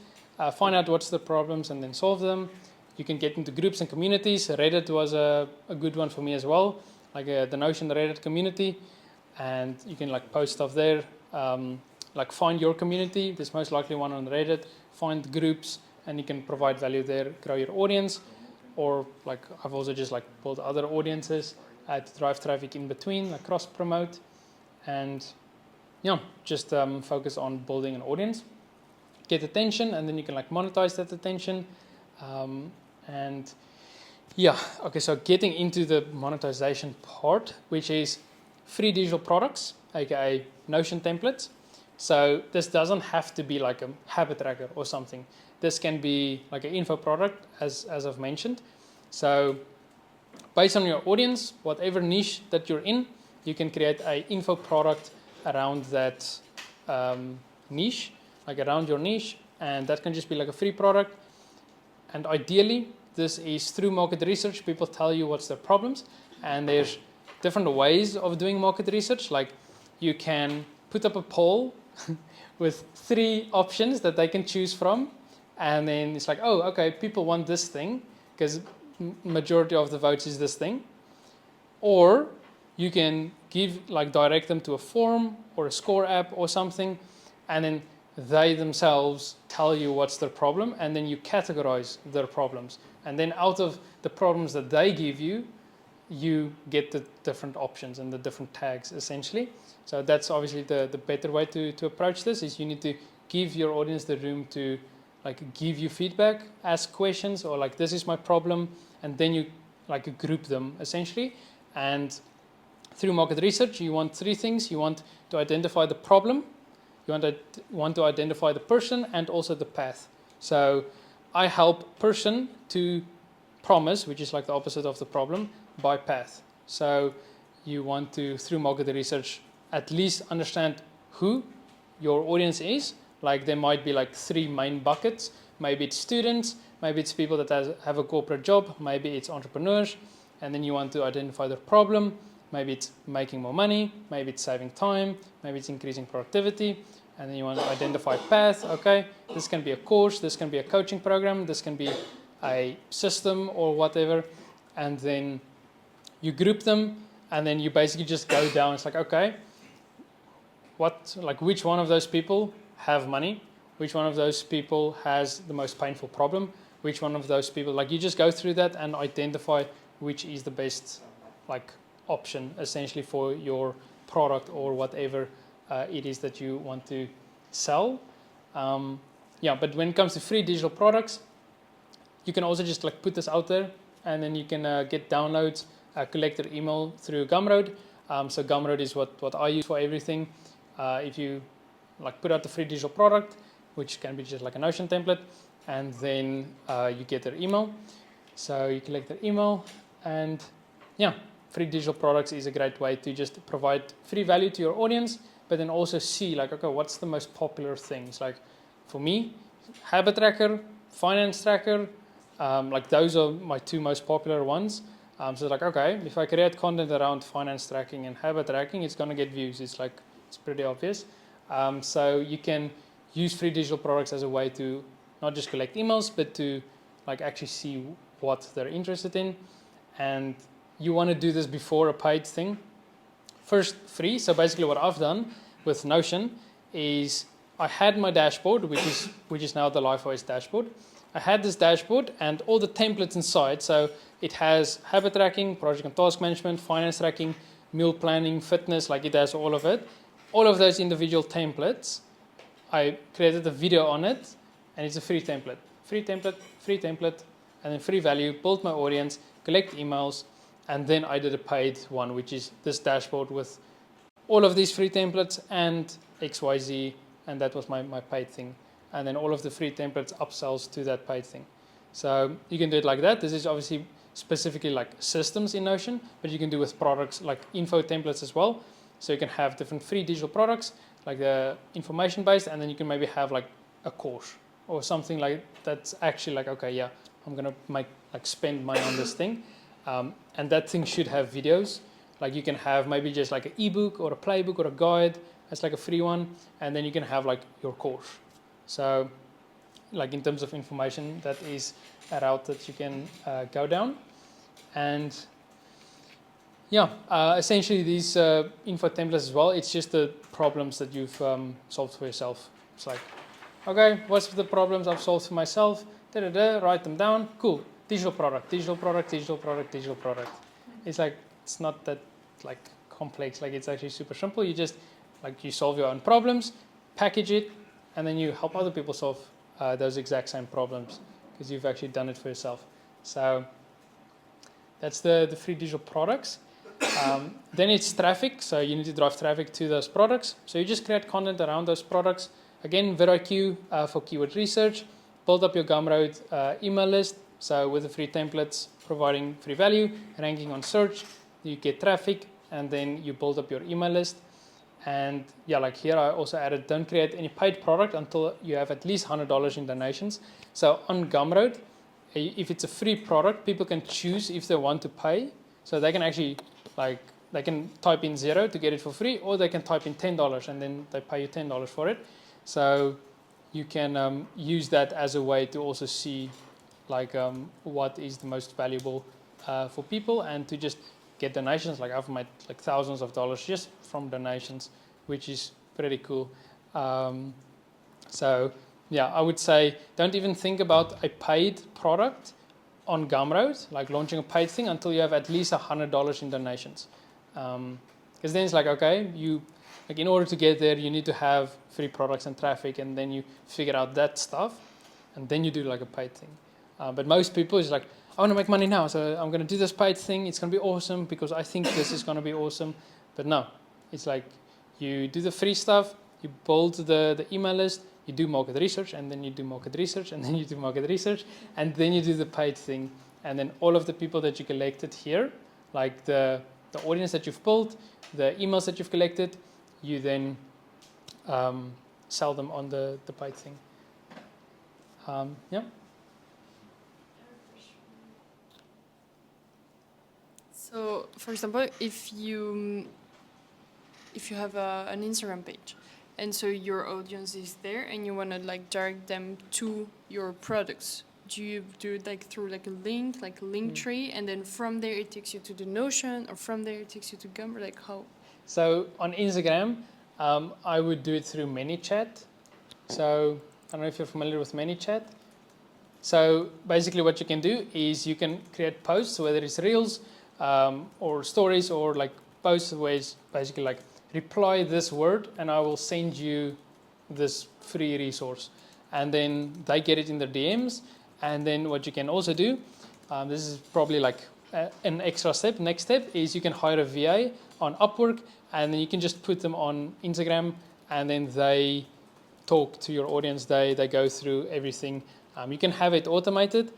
find out what's the problems and then solve them. You can get into groups and communities. Reddit was a good one for me as well, like the Notion Reddit community, and you can like post stuff there. Like find your community. There's most likely one on Reddit. Find groups, and you can provide value there, grow your audience. Or like I've also just like built other audiences to drive traffic in between, like cross promote, and yeah, just focus on building an audience, get attention, and then you can like monetize that attention. And yeah, okay, so getting into the monetization part, which is free digital products, aka Notion templates. So this doesn't have to be like a habit tracker or something. This can be like an info product, as I've mentioned. So based on your audience, whatever niche that you're in, you can create an info product around that niche, like around your niche, and that can just be like a free product. And ideally, this is through market research. People tell you what's their problems, and there's different ways of doing market research. Like you can put up a poll with 3 options that they can choose from, and then it's like, oh, okay, people want this thing, because majority of the votes is this thing. Or you can direct them to a form or a score app or something, and then they themselves tell you what's their problem, and then you categorize their problems. And then out of the problems that they give you, you get the different options and the different tags, essentially. So that's obviously the better way to approach this, is you need to give your audience the room to give you feedback, ask questions, or this is my problem, and then you group them, essentially. And through market research, you want three things. You want to identify the problem, you want to identify the person, and also the path. So I help person to promise, which is the opposite of the problem, by path. So you want to, through market research, at least understand who your audience is. There might be three main buckets. Maybe it's students, maybe it's people that have a corporate job, maybe it's entrepreneurs, and then you want to identify their problem. Maybe it's making more money, maybe it's saving time, maybe it's increasing productivity, and then you want to identify path. Okay, this can be a course, this can be a coaching program, this can be a system or whatever, and then you group them, and then you basically just go down. It's okay, which one of those people have money? Which one of those people has the most painful problem? Which one of those people, you just go through that and identify which is the best option, essentially, for your product or whatever it is that you want to sell. But when it comes to free digital products, you can also just put this out there, and then you can get downloads, collect their email through Gumroad. So Gumroad is what I use for everything. If you put out the free digital product, which can be just a Notion template, and then you get their email. So you collect their email, and free digital products is a great way to just provide free value to your audience, but then also see okay, what's the most popular things. For me, habit tracker, finance tracker, those are my two most popular ones. So okay, if I create content around finance tracking and habit tracking, it's going to get views. It's pretty obvious. So you can use free digital products as a way to not just collect emails, but to actually see what they're interested in. And you want to do this before a paid thing. First, free. So basically what I've done with Notion is I had my dashboard, which is now the LifeOS dashboard. I had this dashboard and all the templates inside. So it has habit tracking, project and task management, finance tracking, meal planning, fitness, it has all of it. All of those individual templates, I created a video on it, and it's a free template. Free template, and then free value, build my audience, collect emails, and then I did a paid one, which is this dashboard with all of these free templates and XYZ, and that was my paid thing. And then all of the free templates upsells to that paid thing. So you can do it like that. This is obviously specifically systems in Notion, but you can do with products info templates as well. So you can have different free digital products, the information based, and then you can maybe have a course or something that's actually okay, yeah, I'm gonna spend money on this thing, and that thing should have videos. You can have maybe just an ebook or a playbook or a guide. That's a free one, and then you can have your course. So in terms of information, that is a route that you can go down. And essentially these info templates as well, it's just the problems that you've solved for yourself. It's okay, what's the problems I've solved for myself? Write them down. Cool. Digital product, digital product, digital product, digital product. It's it's not that complex. It's actually super simple. You just you solve your own problems, package it, and then you help other people solve those exact same problems because you've actually done it for yourself. So that's the free digital products. Then it's traffic, so you need to drive traffic to those products. So you just create content around those products. Again, VidIQ for keyword research. Build up your Gumroad email list. So with the free templates, providing free value, ranking on search, you get traffic, and then you build up your email list. And here I also added, don't create any paid product until you have at least $100 in donations. So on Gumroad, if it's a free product, people can choose if they want to pay. So they can actually they can type in 0 to get it for free, or they can type in $10 and then they pay you $10 for it. So you can use that as a way to also see like what is the most valuable for people, and to just get donations. Like I've made like thousands of dollars just from donations, which is pretty cool. So yeah, I would say don't even think about a paid product on Gumroad, like launching a paid thing, until you have at least $100 in donations. Because then it's like, okay, like in order to get there, you need to have free products and traffic, and then you figure out that stuff, and then you do like a paid thing. But most people is like, I want to make money now, so I'm going to do this paid thing. It's going to be awesome because I think this is going to be awesome. But no, it's like you do the free stuff, you build the email list, you do market research, and then you do market research, and then you do market research, and then you do the paid thing. And then all of the people that you collected here, like the audience that you've built, the emails that you've collected, you then sell them on the paid thing. Yeah. So, for example, if you have an Instagram page, and so your audience is there, and you want to like direct them to your products, do you do it like through like a link tree, and then from there it takes you to the Notion, or from there it takes you to Gumroad? Like how? So on Instagram, I would do it through ManyChat. So I don't know if you're familiar with ManyChat. So basically what you can do is you can create posts, whether it's reels or stories, or like posts where it's basically like reply this word and I will send you this free resource. And then they get it in their DMs. And then what you can also do, this is probably like an extra step. Next step is you can hire a VA on Upwork, and then you can just put them on Instagram, and then they talk to your audience. They go through everything. You can have it automated,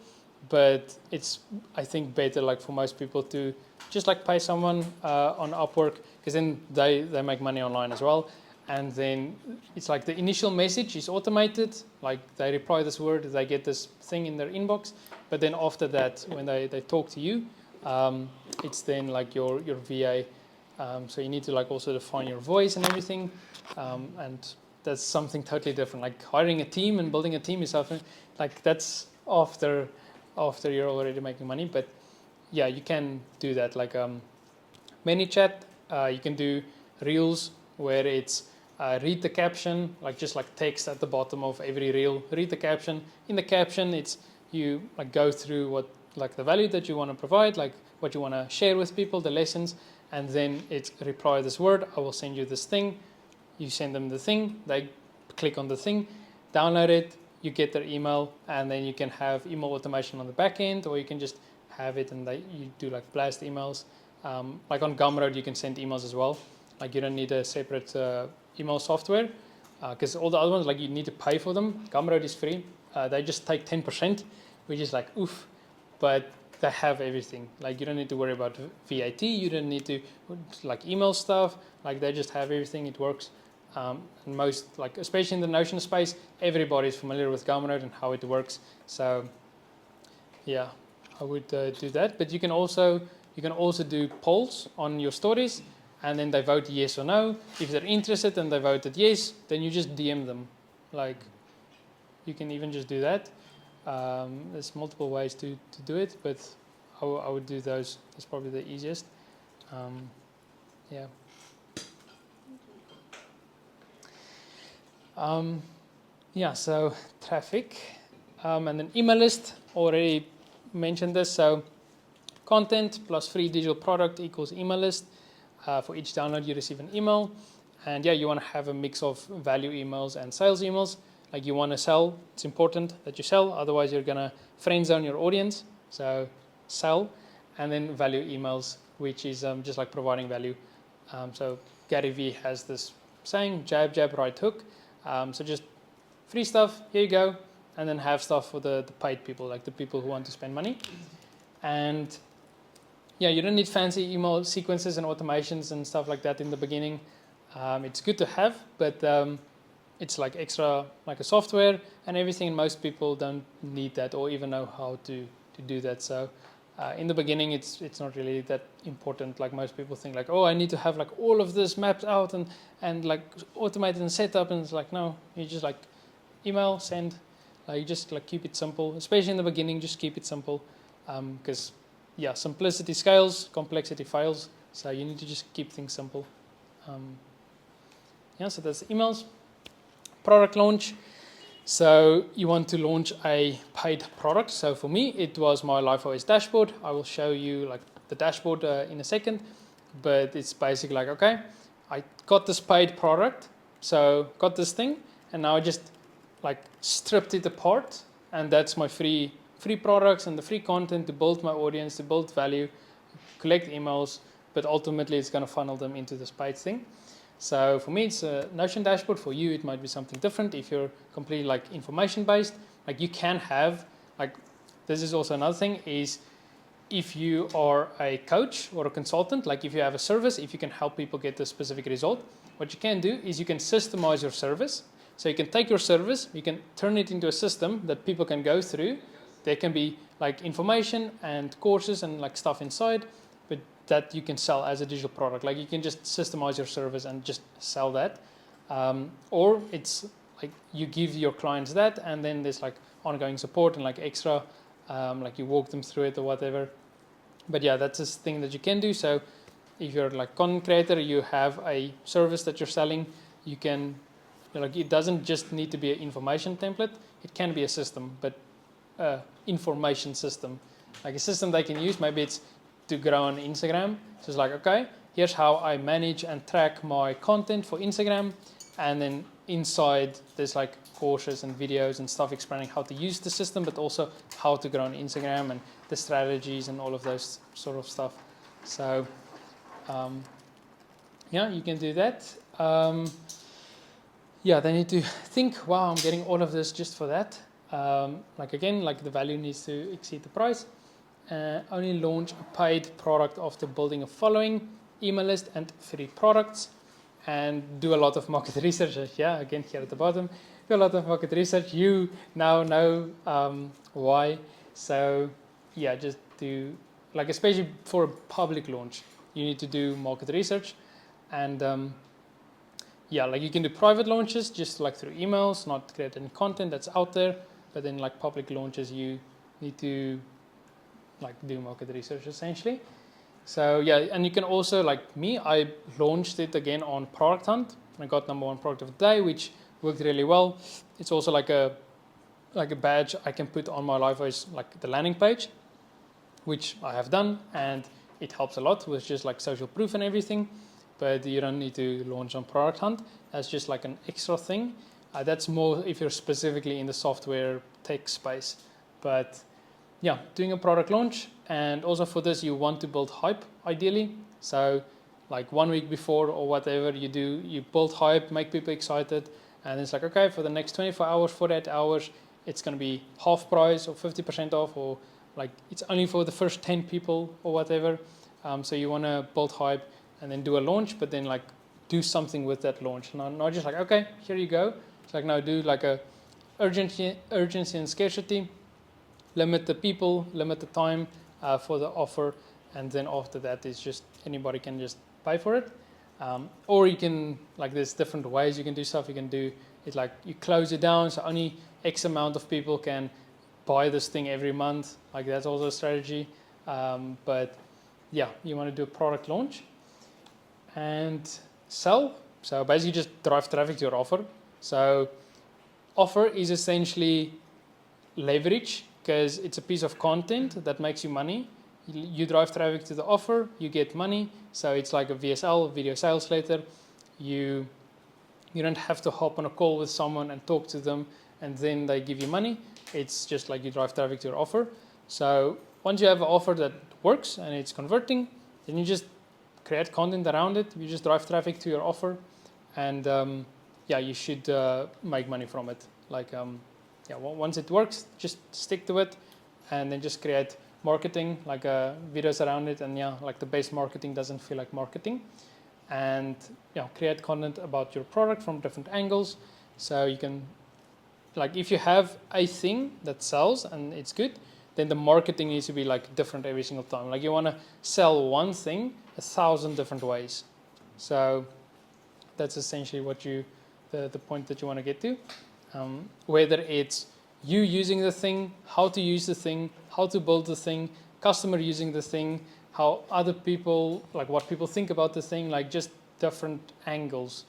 but it's, I think, better like for most people to just like pay someone on Upwork, because then they make money online as well. And then it's like the initial message is automated, like they reply this word, they get this thing in their inbox. But then after that, when they talk to you, it's then like your VA. So you need to like also define your voice and everything. And that's something totally different. Like hiring a team and building a team is something like that's after you're already making money. But yeah, you can do that. Like ManyChat, you can do reels where it's read the caption, like just like text at the bottom of every reel. Read the caption. In the caption, it's you like go through what like the value that you want to provide, like what you want to share with people, the lessons, and then it's reply this word. I will send you this thing. You send them the thing. They click on the thing, download it. You get their email, and then you can have email automation on the back end, or you can just have it and you do like blast emails. Like on Gumroad, you can send emails as well. Like you don't need a separate email software, because all the other ones, like you need to pay for them. Gumroad is free. They just take 10%, which is like oof, but they have everything. Like you don't need to worry about VAT. You don't need to like email stuff. Like they just have everything. It works. And most, like especially in the Notion space, everybody's familiar with Gumroad and how it works. So yeah, I would do that. But you can also do polls on your stories, and then they vote yes or no. If they're interested and they voted yes, then you just DM them. Like you can even just do that. There's multiple ways to do it, but I would do those. That's probably the easiest. Yeah. Yeah, so traffic. And then email list, already mentioned this. So content plus free digital product equals email list. For each download, you receive an email. And yeah, you want to have a mix of value emails and sales emails. Like you want to sell, it's important that you sell, otherwise you're going to friend zone your audience. So sell, and then value emails, which is just like providing value. So Gary Vee has this saying, jab, jab, right hook. So just free stuff, here you go, and then have stuff for the paid people, like the people who want to spend money. And yeah, you don't need fancy email sequences and automations and stuff like that in the beginning. It's good to have, but it's like extra, like a software and everything, and most people don't need that or even know how to do that. So in the beginning, it's not really that important. Like most people think like, oh, I need to have like all of this mapped out and like automated and set up, and it's like, no, you just like email, send, Like just like keep it simple, especially in the beginning. Just keep it simple, because yeah, simplicity scales, complexity fails. So you need to just keep things simple. Yeah, so that's emails. Product launch. So you want to launch a paid product. So for me, it was my LifeOS dashboard. I will show you like the dashboard in a second, but it's basically like, okay, I got this paid product, so got this thing, and now I just like stripped it apart, and that's my free products and the free content to build my audience, to build value, collect emails, but ultimately it's going to funnel them into this paid thing. So for me, it's a Notion dashboard. For you, it might be something different. If you're completely like information based, like you can have like, this is also another thing is if you are a coach or a consultant, like if you have a service, if you can help people get a specific result, what you can do is you can systemize your service. So you can take your service, you can turn it into a system that people can go through. There can be like information and courses and like stuff inside, but that you can sell as a digital product. Like you can just systemize your service and just sell that. Or it's like you give your clients that, and then there's like ongoing support and like extra, like you walk them through it or whatever. But yeah, that's a thing that you can do. So if you're like content creator, you have a service that you're selling, you can, like it doesn't just need to be an information template. It can be a system, but information system, like a system they can use. Maybe it's to grow on Instagram. So it's like, okay, here's how I manage and track my content for Instagram. And then inside there's like courses and videos and stuff explaining how to use the system, but also how to grow on Instagram and the strategies and all of those sort of stuff. So yeah, you can do that. Yeah, they need to think, wow, I'm getting all of this just for that. Like again, like the value needs to exceed the price. Only launch a paid product after building a following, email list, and free products. And do a lot of market research. Yeah, again, here at the bottom, do a lot of market research. You now know why. So yeah, just do, like especially for a public launch, you need to do market research. And yeah, like you can do private launches just like through emails, not create any content that's out there. But then like public launches, you need to like do market research essentially. So yeah, and you can also, like me, I launched it again on Product Hunt. I got #1 product of the day, which worked really well. It's also like a badge I can put on my LifeOS, like the landing page, which I have done, and it helps a lot with just like social proof and everything. But you don't need to launch on Product Hunt. That's just like an extra thing. That's more if you're specifically in the software tech space. But yeah, doing a product launch, and also for this you want to build hype ideally. So like 1 week before or whatever you do, you build hype, make people excited, and it's like, okay, for the next 24 hours, 48 hours, it's going to be half price or 50% off, or like it's only for the first 10 people or whatever. So you want to build hype and then do a launch, but then like do something with that launch. Not just like, okay, here you go. It's like, no, do like a urgency and scarcity. Limit the people, limit the time for the offer, and then after that is just anybody can just pay for it. Or you can, like there's different ways you can do stuff. You can do it like you close it down, so only X amount of people can buy this thing every month. Like that's also a strategy. But yeah, you want to do a product launch and sell. So basically just drive traffic to your offer. So offer is essentially leverage, because it's a piece of content that makes you money. You drive traffic to the offer, you get money. So it's like a VSL, video sales letter. You don't have to hop on a call with someone and talk to them and then they give you money. It's just like you drive traffic to your offer. So once you have an offer that works and it's converting, then you just create content around it. You just drive traffic to your offer, and yeah, you should make money from it. Like yeah, once it works, just stick to it, and then just create marketing, like videos around it. And yeah, like the base marketing doesn't feel like marketing. And yeah, create content about your product from different angles. So you can, like if you have a thing that sells and it's good, then the marketing needs to be like different every single time. Like you want to sell one thing 1,000 different ways. So that's essentially what the point that you want to get to. Whether it's you using the thing, how to use the thing, how to build the thing, customer using the thing, how other people, like what people think about the thing, like just different angles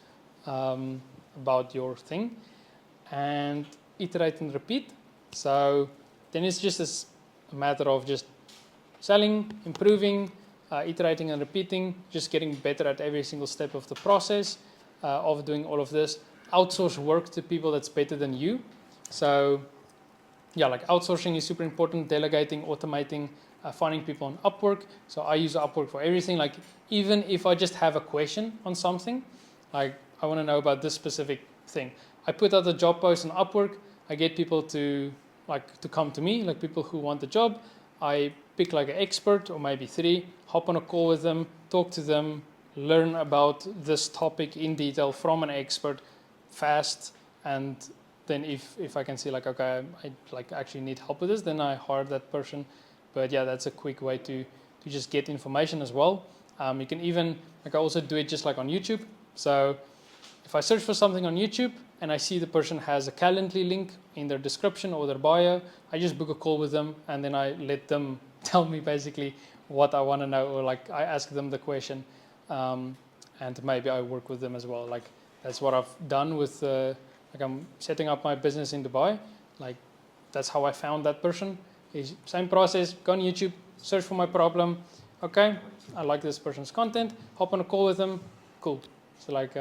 about your thing, and iterate and repeat. So then it's just a matter of just selling, improving, iterating and repeating, just getting better at every single step of the process of doing all of this. Outsource work to people that's better than you. So yeah, like outsourcing is super important, delegating, automating, finding people on Upwork. So I use Upwork for everything. Like even if I just have a question on something, like I want to know about this specific thing, I put out a job post on Upwork. I get people to come to me, like people who want the job. I pick like an expert or maybe 3, hop on a call with them, talk to them, learn about this topic in detail from an expert fast, and then if I can see like, okay, I like actually need help with this, then I hire that person. But yeah, that's a quick way to just get information as well. You can even, like I also do it just like on YouTube. So if I search for something on YouTube and I see the person has a Calendly link in their description or their bio, I just book a call with them and then I let them tell me basically what I want to know, or like I ask them the question, and maybe I work with them as well. Like that's what I've done with, like I'm setting up my business in Dubai. Like that's how I found that person. Is same process, go on YouTube, search for my problem. Okay, I like this person's content, hop on a call with them, cool. So like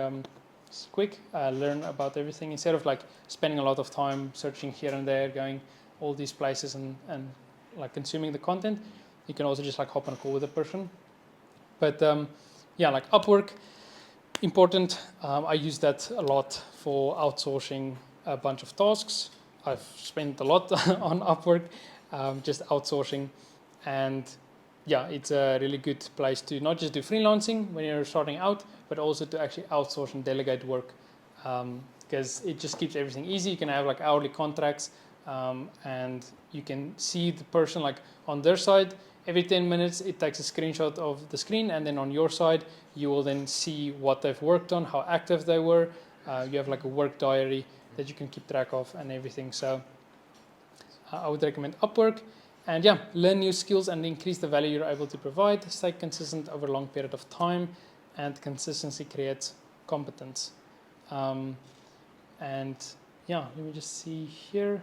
it's quick, learn about everything instead of like spending a lot of time searching here and there, going all these places and like consuming the content. You can also just like hop on a call with a person. But yeah, like Upwork, important. I use that a lot for outsourcing a bunch of tasks. I've spent a lot on Upwork, just outsourcing, and yeah, it's a really good place to not just do freelancing when you're starting out, but also to actually outsource and delegate work, because it just keeps everything easy. You can have like hourly contracts, and you can see the person like on their side. Every 10 minutes, it takes a screenshot of the screen, and then on your side, you will then see what they've worked on, how active they were. You have like a work diary that you can keep track of and everything. So I would recommend Upwork. And yeah, learn new skills and increase the value you're able to provide. Stay consistent over a long period of time, and consistency creates competence. And yeah, let me just see here.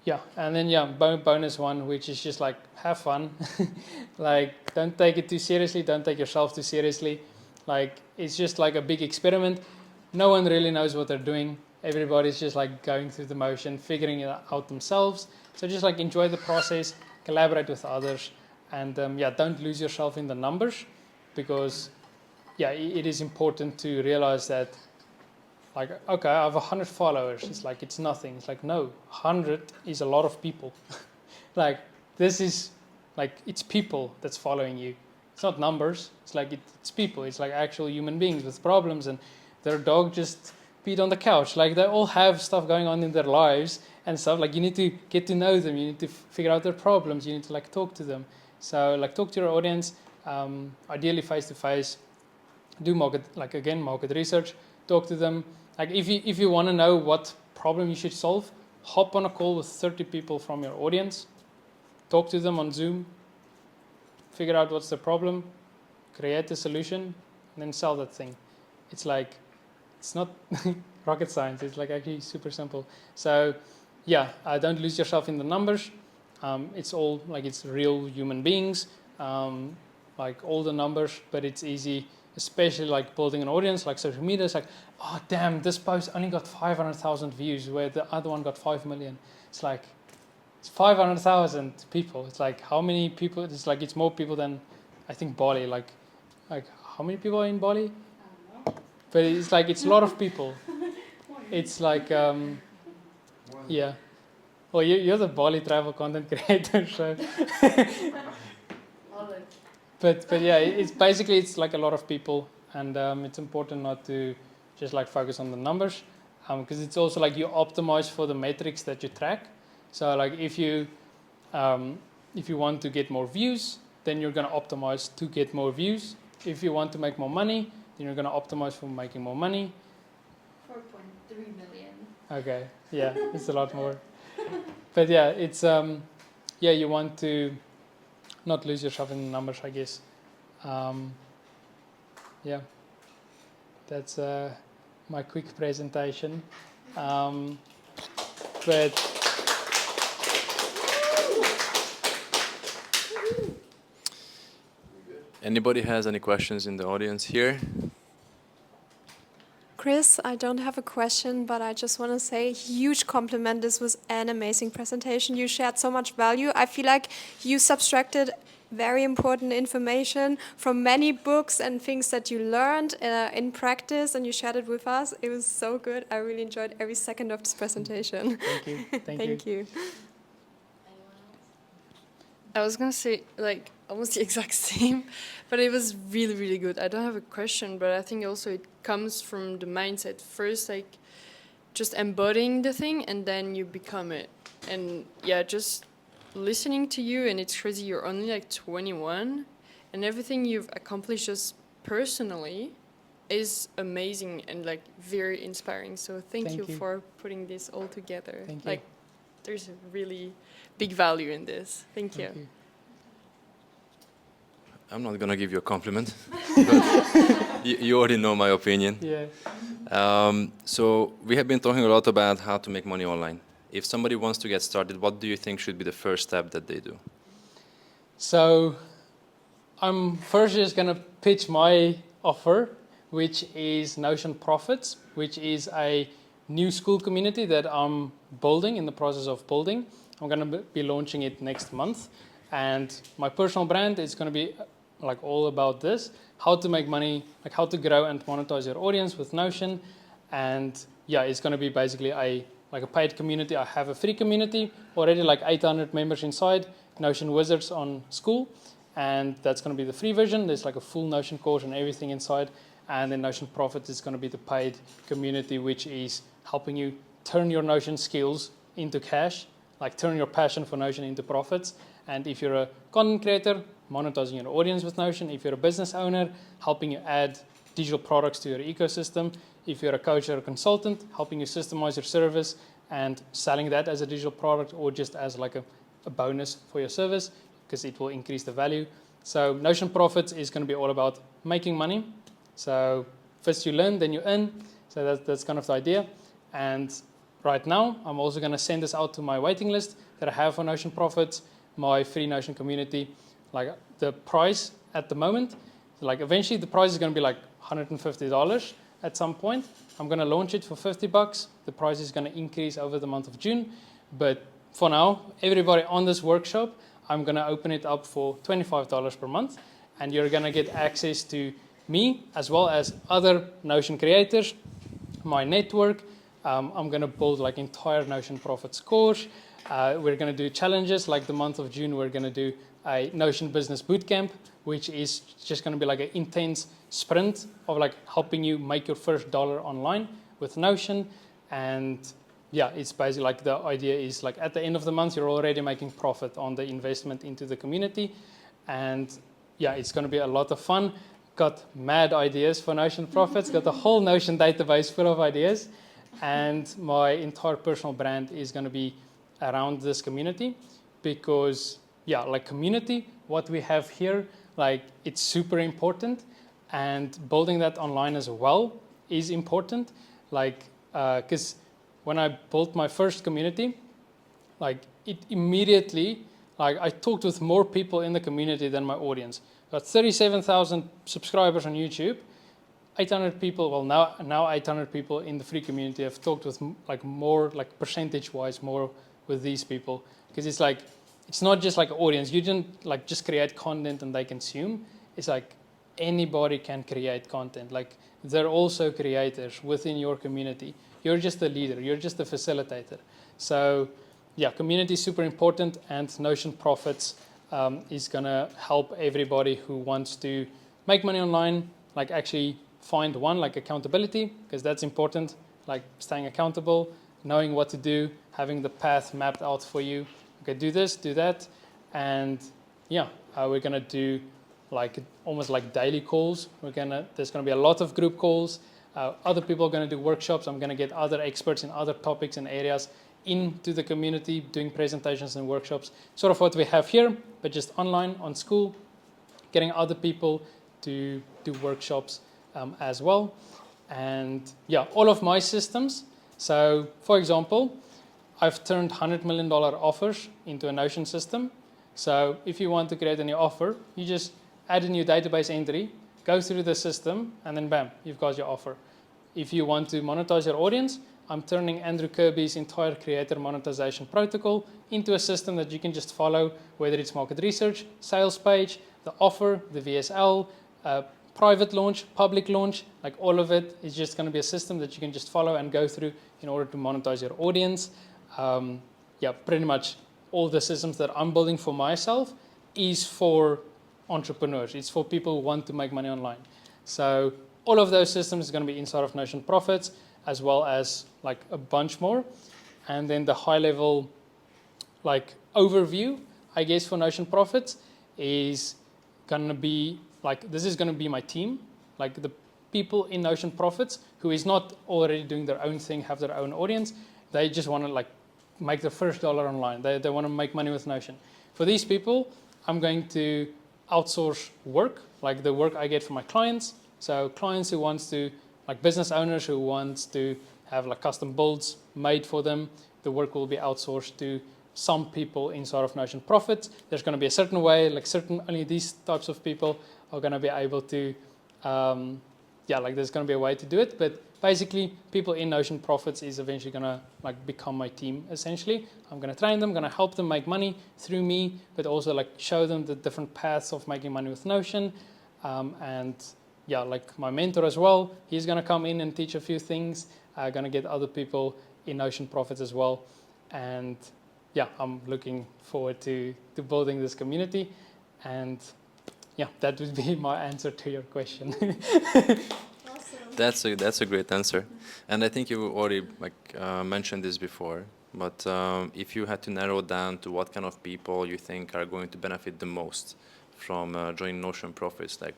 Yeah, and then yeah, bonus one, which is just like have fun. Like don't take it too seriously. Don't take yourself too seriously. Like it's just like a big experiment. No one really knows what they're doing. Everybody's just like going through the motion, figuring it out themselves. So just like enjoy the process, collaborate with others, and yeah, don't lose yourself in the numbers, because yeah, it is important to realize that like, okay, I have 100 followers. It's like, it's nothing. It's like, no, 100 is a lot of people. Like this is like, it's people that's following you. It's not numbers. It's like, it's people. It's like actual human beings with problems, and their dog just peed on the couch. Like they all have stuff going on in their lives and stuff. Like you need to get to know them. You need to figure out their problems. You need to like talk to them. So like talk to your audience, ideally face to face. Do market research. Talk to them. Like if you want to know what problem you should solve, hop on a call with 30 people from your audience. Talk to them on Zoom. Figure out what's the problem. Create a solution, and then sell that thing. It's like, it's not rocket science. It's like actually super simple. So yeah, don't lose yourself in the numbers. It's all like, it's real human beings, like all the numbers, but it's easy, especially like building an audience, like social media. It's like, oh damn, this post only got 500,000 views where the other one got 5 million. It's like, it's 500,000 people. It's like, how many people? It's like, it's more people than I think Bali. Like how many people are in Bali? But it's like, it's a lot of people. It's like, yeah. Well, you're the Bali travel content creator, so. But yeah, it's basically, it's like a lot of people, and it's important not to just like focus on the numbers, because it's also like you optimize for the metrics that you track. So like if you want to get more views, then you're going to optimize to get more views. If you want to make more money, then you're going to optimize for making more money. 4.3 million. Okay, yeah, it's a lot more. But yeah, it's yeah, you want to not lose yourself in the numbers, I guess. Yeah, that's my quick presentation. But Anybody has any questions in the audience here? Chris, I don't have a question, but I just want to say huge compliment. This was an amazing presentation. You shared so much value. I feel like you subtracted very important information from many books and things that you learned in practice, and you shared it with us. It was so good. I really enjoyed every second of this presentation. thank you, thank you. Thank you. I was gonna say like almost the exact same, but it was really, really good. I don't have a question, but I think also it comes from the mindset. First, like just embodying the thing, and then you become it. And yeah, just listening to you, and it's crazy. You're only like 21, and everything you've accomplished just personally is amazing and like very inspiring. So thank you for putting this all together. Thank you. Like, there's a really big value in this. Thank you. I'm not gonna give you a compliment, but you already know my opinion. Yeah. So we have been talking a lot about how to make money online. If somebody wants to get started, what do you think should be the first step that they do? So I'm first just going to pitch my offer, which is Notion Profits, which is a new school community that I'm building, in the process of building. I'm going to be launching it next month. And my personal brand is going to be like all about this, how to make money, like how to grow and monetize your audience with Notion. And yeah, it's going to be basically a paid community. I have a free community already, like 800 members inside, Notion Wizards on school. And that's going to be the free version. There's like a full Notion course and everything inside. And then Notion Profits is going to be the paid community, which is helping you turn your Notion skills into cash, like turn your passion for Notion into profits. And if you're a content creator, monetizing your audience with Notion. If you're a business owner, helping you add digital products to your ecosystem. If you're a coach or a consultant, helping you systemize your service and selling that as a digital product or just as like a bonus for your service, because it will increase the value. So Notion Profits is going to be all about making money. So first you learn, then you earn. So that's kind of the idea. And right now, I'm also going to send this out to my waiting list that I have for Notion Profits, my free Notion community. Like the price at the moment, like eventually the price is going to be like $150 at some point. I'm going to launch it for $50. The price is going to increase over the month of June. But for now, everybody on this workshop, I'm going to open it up for $25 per month. And you're going to get access to me as well as other Notion creators, my network. I'm going to build like entire Notion Profits course. We're going to do challenges like the month of June. We're going to do a Notion Business Bootcamp, which is just going to be like an intense sprint of like helping you make your first dollar online with Notion. And yeah, it's basically like the idea is like at the end of the month, you're already making profit on the investment into the community. And yeah, it's going to be a lot of fun. Got mad ideas for Notion Profits, got the whole Notion database full of ideas. And my entire personal brand is going to be around this community because yeah, like community, what we have here, like it's super important, and building that online as well is important. Like, because when I built my first community, like it immediately, like I talked with more people in the community than my audience. Got 37,000 subscribers on YouTube, 800 people, well now 800 people in the free community. I've talked with like more, like percentage-wise more with these people, because it's like, it's not just like an audience. You didn't like just create content and they consume. It's like anybody can create content. Like they're also creators within your community. You're just the leader. You're just the facilitator. So yeah, community is super important, and Notion Profits is going to help everybody who wants to make money online, like actually find one, like accountability, because that's important, like staying accountable, knowing what to do, having the path mapped out for you. Okay, do this, do that, and yeah, we're gonna do like almost like daily calls. There's gonna be a lot of group calls. Other people are going to do workshops. I'm going to get other experts in other topics and areas into the community, doing presentations and workshops. Sort of what we have here, but just online on school, getting other people to do workshops as well. And yeah, all of my systems. So for example, I've turned $100 million offers into a Notion system. So if you want to create a new offer, you just add a new database entry, go through the system, and then bam, you've got your offer. If you want to monetize your audience, I'm turning Andrew Kirby's entire creator monetization protocol into a system that you can just follow, whether it's market research, sales page, the offer, the VSL, private launch, public launch, like all of it is just going to be a system that you can just follow and go through in order to monetize your audience. Yeah, pretty much all the systems that I'm building for myself is for entrepreneurs. It's for people who want to make money online. So all of those systems are going to be inside of Notion Profits, as well as like a bunch more. And then the high level like overview, I guess, for Notion Profits is going to be like, this is going to be my team, like the people in Notion Profits who is not already doing their own thing, have their own audience. They just want to like make their first dollar online. They want to make money with Notion. For these people, I'm going to outsource work, like the work I get from my clients. So clients who wants to, like business owners who wants to have like custom builds made for them, the work will be outsourced to some people inside of Notion Profits. There's going to be a certain way, like only these types of people are going to be able to, yeah, like there's going to be a way to do it. But basically, people in Notion Profits is eventually going to like become my team, essentially. I'm going to train them, going to help them make money through me, but also like show them the different paths of making money with Notion. And yeah, like my mentor as well, he's going to come in and teach a few things. Going to get other people in Notion Profits as well. And yeah, I'm looking forward to building this community. And yeah, that would be my answer to your question. That's a great answer, and I think you already mentioned this before. But if you had to narrow down to what kind of people you think are going to benefit the most from joining Notion Profits, like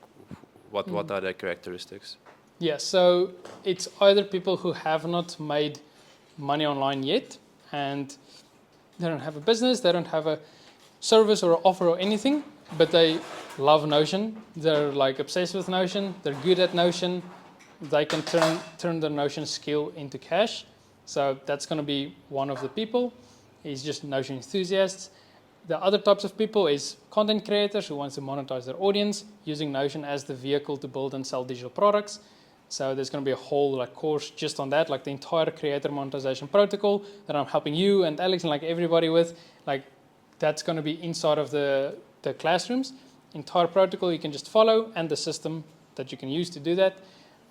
what are their characteristics? Yeah, so it's either people who have not made money online yet, and they don't have a business, they don't have a service or offer or anything, but they love Notion. They're like obsessed with Notion. They're good at Notion. They can turn the Notion skill into cash. So that's going to be one of the people. Is just Notion enthusiasts. The other types of people is content creators who wants to monetize their audience using Notion as the vehicle to build and sell digital products. So there's going to be a whole like course just on that, like the entire creator monetization protocol that I'm helping you and Alex and like everybody with. Like that's going to be inside of the classrooms. Entire protocol you can just follow and the system that you can use to do that.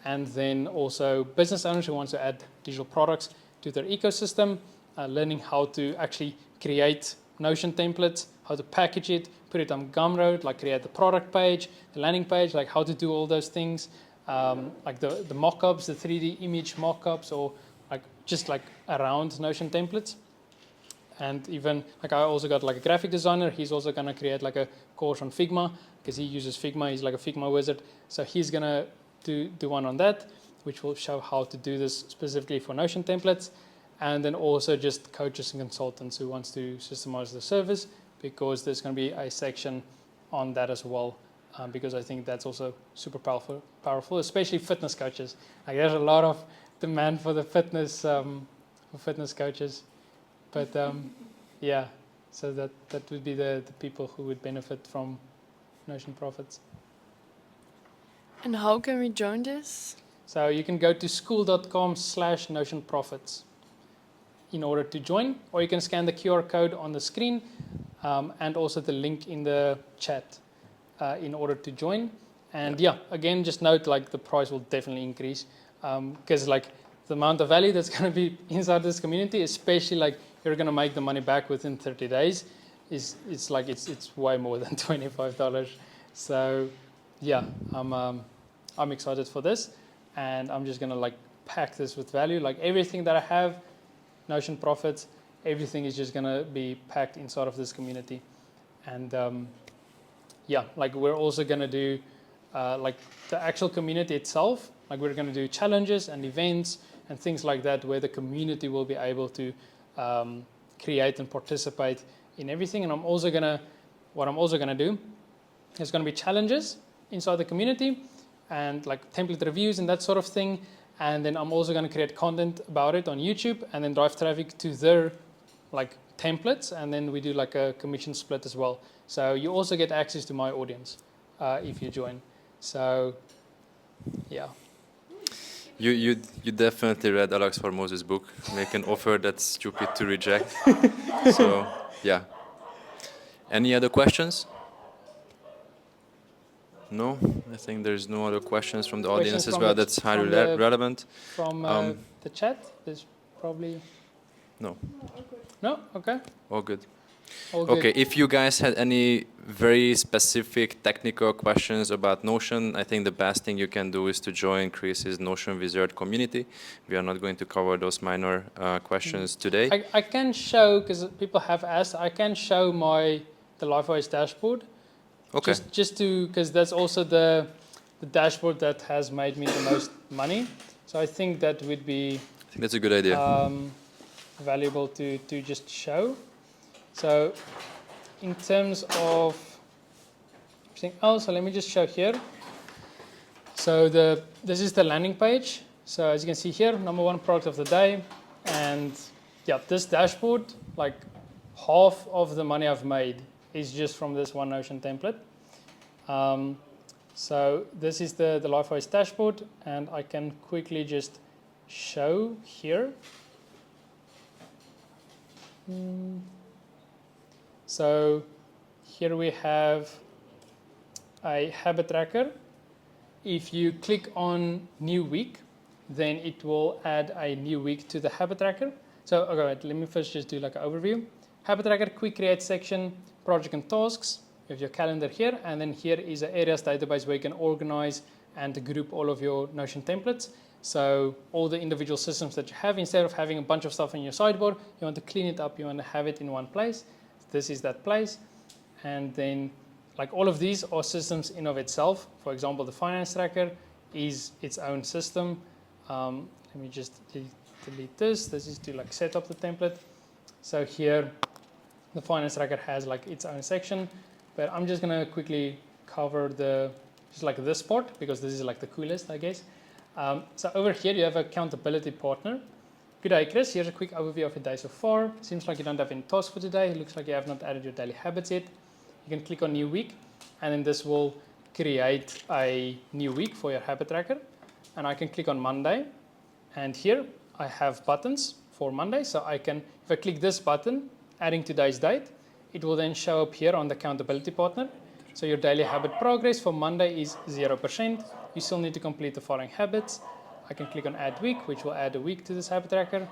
And then also business owners who want to add digital products to their ecosystem, learning how to actually create Notion templates, how to package it, put it on Gumroad, like create the product page, the landing page, like how to do all those things, like the mock-ups, the 3D image mock-ups, or like just like around Notion templates. And even like I also got like a graphic designer. He's also gonna create like a course on Figma because he uses Figma. He's like a Figma wizard, so he's gonna do one on that, which will show how to do this specifically for Notion templates. And then also just coaches and consultants who wants to systemize the service, because there's going to be a section on that as well, because I think that's also super powerful, especially fitness coaches. Like there's a lot of demand for the fitness coaches, but yeah, so that would be the people who would benefit from Notion Profits. And how can we join this? So you can go to school.com/Notion Profits in order to join, or you can scan the QR code on the screen and also the link in the chat in order to join. And yeah, again, just note like the price will definitely increase because like the amount of value that's going to be inside this community, especially like you're going to make the money back within 30 days, it's way more than $25. So yeah, I'm excited for this, and I'm just going to like pack this with value. Like everything that I have, Notion Profits, everything is just going to be packed inside of this community. And yeah, like we're also going to do like the actual community itself Like we're going to do challenges and events and things like that where the community will be able to create and participate in everything. And what I'm also going to do is going to be challenges inside the community and like template reviews and that sort of thing. And then I'm also going to create content about it on YouTube and then drive traffic to their like templates. And then we do like a commission split as well. So you also get access to my audience if you join. So yeah. You definitely read Alex Hormoz's book, Make an Offer That's Stupid to Reject. So yeah. Any other questions? No, I think there's no other questions from the audience as well. That's highly relevant. From the chat, there's probably no. No, okay. All good. All good. Okay, if you guys had any very specific technical questions about Notion, I think the best thing you can do is to join Chris's Notion Wizard community. We are not going to cover those minor questions today. I can show, because people have asked, I can show the LifeWise dashboard. Okay. Just to, because that's also the dashboard that has made me the most money. So I think that would be I think that's a good idea. Valuable to just show. So in terms of everything else, so let me just show here. So this is the landing page. So as you can see here, number one product of the day. And yeah, this dashboard, like half of the money I've made is just from this one Notion template. So this is the LifeWise dashboard, and I can quickly just show here. So here we have a habit tracker. If you click on new week, then it will add a new week to the habit tracker. So okay, let me first just do like an overview. Habit tracker, quick create section, project and tasks. You have your calendar here, and then here is an areas database where you can organize and group all of your Notion templates. So all the individual systems that you have, instead of having a bunch of stuff in your sidebar, you want to clean it up, you want to have it in one place. This is that place. And then like all of these are systems in of itself. For example, the finance tracker is its own system. Let me just delete this. This is to like set up the template. So here, the finance tracker has like its own section, but I'm just gonna quickly cover just like this part because this is like the coolest, I guess. So over here you have accountability partner. Good day, Chris. Here's a quick overview of your day so far. Seems like you don't have any tasks for today. It looks like you have not added your daily habits yet. You can click on new week, and then this will create a new week for your habit tracker. And I can click on Monday, and here I have buttons for Monday. So if I click this button, adding today's date, it will then show up here on the accountability partner. So your daily habit progress for Monday is 0%. You still need to complete the following habits. I can click on add week, which will add a week to this habit tracker.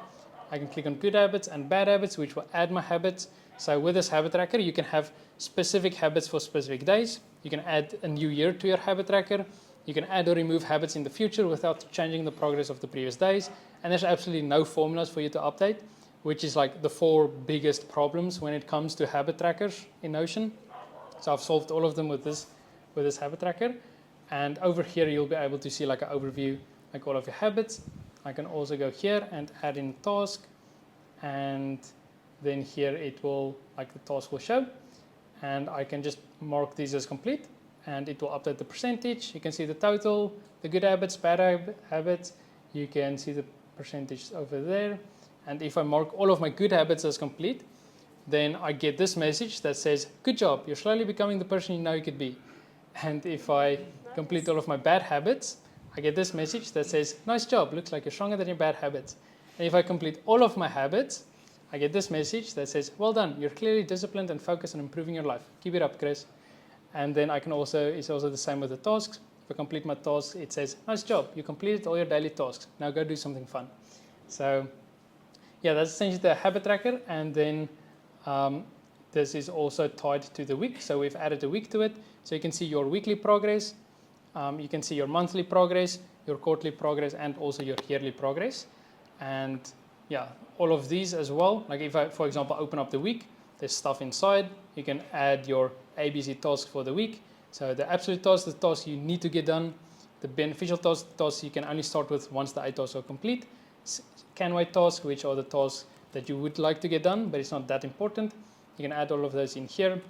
I can click on good habits and bad habits, which will add my habits. So with this habit tracker, you can have specific habits for specific days. You can add a new year to your habit tracker. You can add or remove habits in the future without changing the progress of the previous days. And there's absolutely no formulas for you to update, which is like the 4 biggest problems when it comes to habit trackers in Notion. So I've solved all of them with this habit tracker. And over here, you'll be able to see like an overview, like all of your habits. I can also go here and add in task. And then here it will, like the task will show. And I can just mark these as complete. And it will update the percentage. You can see the total, the good habits, bad habits. You can see the percentage over there. And if I mark all of my good habits as complete, then I get this message that says, good job, you're slowly becoming the person you know you could be. And if I complete all of my bad habits, I get this message that says, nice job, looks like you're stronger than your bad habits. And if I complete all of my habits, I get this message that says, well done, you're clearly disciplined and focused on improving your life. Keep it up, Chris. And then it's also the same with the tasks. If I complete my tasks, it says, nice job, you completed all your daily tasks. Now go do something fun. So yeah, that's essentially the habit tracker. And then this is also tied to the week. So we've added a week to it. So you can see your weekly progress. You can see your monthly progress, your quarterly progress, and also your yearly progress. And yeah, all of these as well. Like if I, for example, open up the week, there's stuff inside. You can add your ABC task for the week. So the absolute task, the task you need to get done. the beneficial tasks you can only start with once the 8 tasks are complete. Can wait tasks, which are the tasks that you would like to get done, but it's not that important. You can add all of those in here,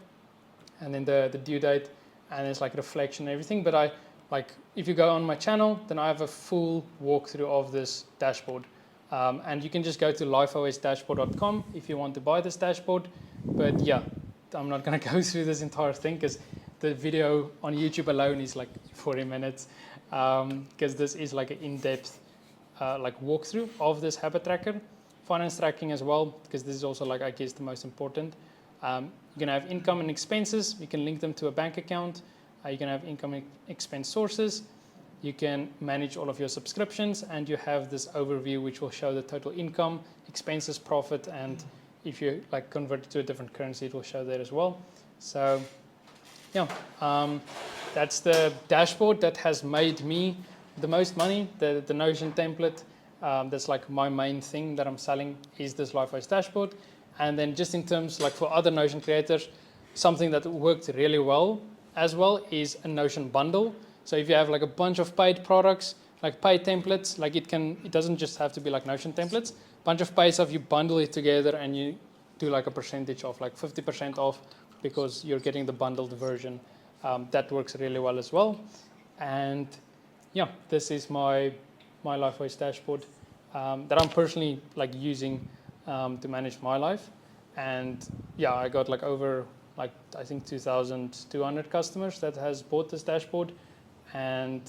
and then the due date, and it's like reflection and everything. But if you go on my channel, then I have a full walkthrough of this dashboard. And you can just go to lifeosdashboard.com if you want to buy this dashboard. But yeah, I'm not going to go through this entire thing because the video on YouTube alone is like 40 minutes. Because this is like an in-depth like walkthrough of this habit tracker. Finance tracking as well, because this is also like, I guess, the most important. You're going to have income and expenses. You can link them to a bank account. You can have income and expense sources. You can manage all of your subscriptions, and you have this overview which will show the total income, expenses, profit, and if you like convert it to a different currency, it will show there as well. So yeah, that's the dashboard that has made me the most money. The Notion template, that's like my main thing that I'm selling is this LifeOS dashboard. And then just in terms like for other Notion creators, something that worked really well as well is a Notion bundle. So if you have like a bunch of paid products, like paid templates, like it doesn't just have to be like Notion templates. Bunch of paid stuff, you bundle it together and you do like a percentage off, like 50% off, because you're getting the bundled version. That works really well as well. And yeah, this is my LifeOS dashboard that I'm personally like using to manage my life. And yeah, I got like over like I think 2,200 customers that has bought this dashboard. And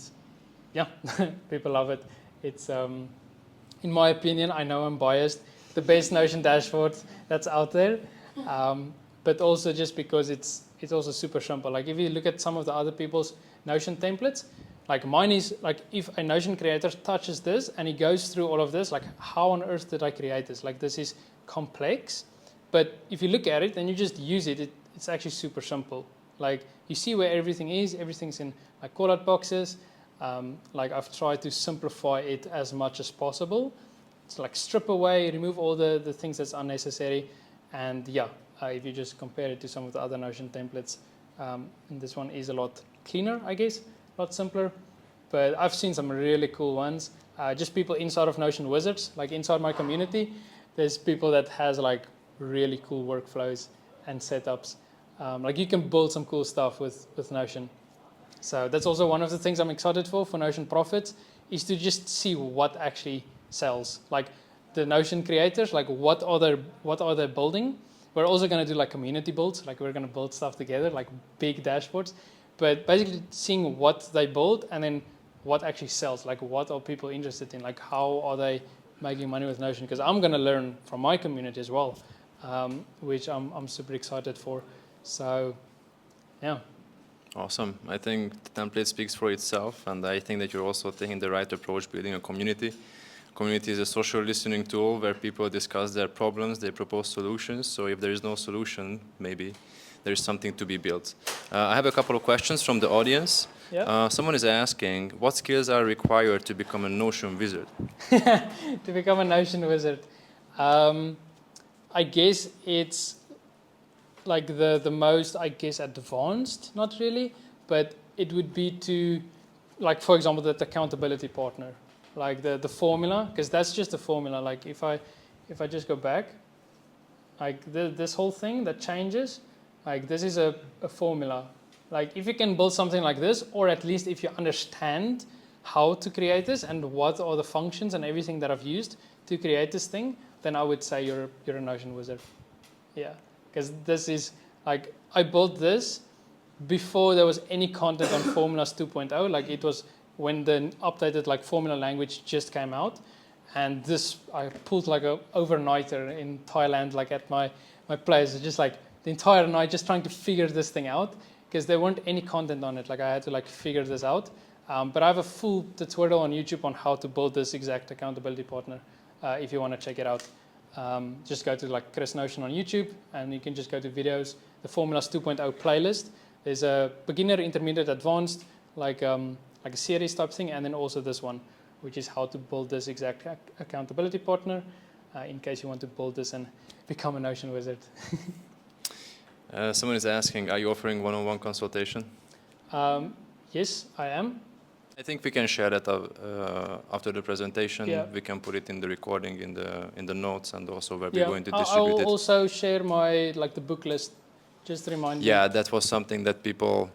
yeah, people love it. It's, in my opinion, I know I'm biased, the best Notion dashboard that's out there. But also just because it's also super simple. Like if you look at some of the other people's Notion templates, like mine is like if a Notion creator touches this and he goes through all of this, like how on earth did I create this? Like this is complex. But if you look at it and you just use it, it's actually super simple. Like you see where everything is, everything's in like call-out boxes. Like I've tried to simplify it as much as possible. It's like strip away, remove all the things that's unnecessary. And yeah, if you just compare it to some of the other Notion templates, and this one is a lot cleaner, I guess, a lot simpler. But I've seen some really cool ones. Just people inside of Notion wizards, like inside my community, there's people that has like really cool workflows and setups. Like you can build some cool stuff with Notion. So that's also one of the things I'm excited for Notion Profits, is to just see what actually sells. Like the Notion creators, like what are they building? We're also going to do like community builds, like we're going to build stuff together, like big dashboards. But basically seeing what they build and then what actually sells, like what are people interested in, like how are they making money with Notion? Because I'm going to learn from my community as well, which I'm super excited for. So, yeah. Awesome. I think the template speaks for itself, and I think that you're also taking the right approach building a community. Community is a social listening tool where people discuss their problems, they propose solutions. So if there is no solution, maybe there is something to be built. I have a couple of questions from the audience. Yeah. Someone is asking, what skills are required to become a Notion wizard? To become a Notion wizard. I guess it's like the most, I guess, advanced, not really, but it would be to, like, for example, that accountability partner, like the formula, because that's just a formula. Like if I just go back, like this whole thing that changes, like this is a formula. Like if you can build something like this, or at least if you understand how to create this and what are the functions and everything that I've used to create this thing, then I would say you're a Notion wizard. Yeah. Because this is like, I built this before there was any content on Formulas 2.0. Like it was when the updated like formula language just came out. And this, I pulled like a overnighter in Thailand, like at my place, just like the entire night just trying to figure this thing out, because there weren't any content on it. Like I had to like figure this out. But I have a full tutorial on YouTube on how to build this exact accountability partner, if you want to check it out. Just go to like Chris Notion on YouTube, and you can just go to videos, the Formulas 2.0 playlist. There's a beginner, intermediate, advanced, like a series type thing, and then also this one, which is how to build this exact accountability partner, in case you want to build this and become a Notion wizard. Someone is asking, are you offering one-on-one consultation? Yes, I am. I think we can share that after the presentation. Yeah. We can put it in the recording in the notes and also where Yeah, we're going to I distribute will it. also share my the book list, just to remind you. Yeah, that was something that people.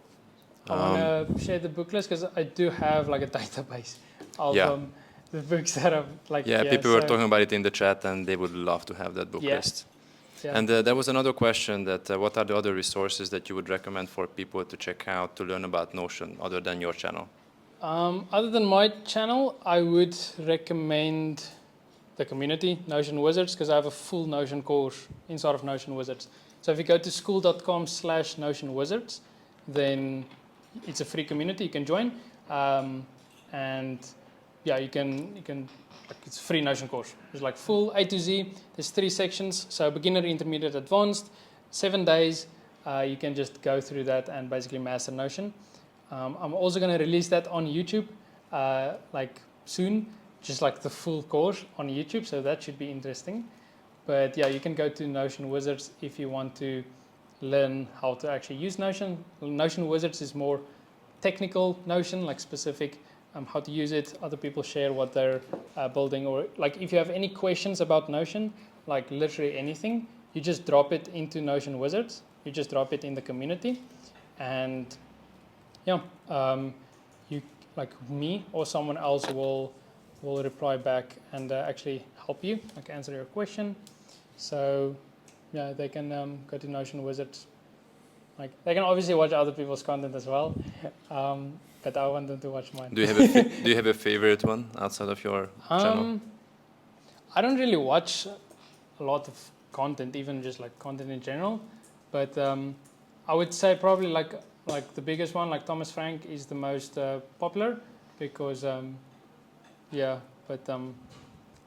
I want to share the book list because I do have a database of Yeah. the books that I've People were so- talking about it in the chat, and they would love to have that book Yeah. list. Yeah. And there was another question that what are the other resources that you would recommend for people to check out to learn about Notion other than your channel? Other than my channel, I would recommend the community, Notion Wizards, because I have a full Notion course inside of Notion Wizards. So if you go to school.com/Notion Wizards, then it's a free community you can join. And yeah, you can it's a free Notion course. It's full A to Z. There's 3 sections. So beginner, intermediate, advanced, 7 days. You can just go through that and basically master Notion. I'm also going to release that on YouTube soon, just the full course on YouTube, so that should be interesting. But yeah, you can go to Notion Wizards if you want to learn how to actually use Notion. Notion Wizards is more technical Notion, specific how to use it. Other people share what they're building, or if you have any questions about Notion, literally anything, you just drop it into Notion Wizards. You just drop it in the community, and yeah, you me or someone else will reply back and actually help you, answer your question. So yeah, they can go to Notion Wizards. They can obviously watch other people's content as well, but I want them to watch mine. Do you have a favorite one outside of your channel? I don't really watch a lot of content, even just content in general, but I would say probably the biggest one, Thomas Frank, is the most popular because yeah, but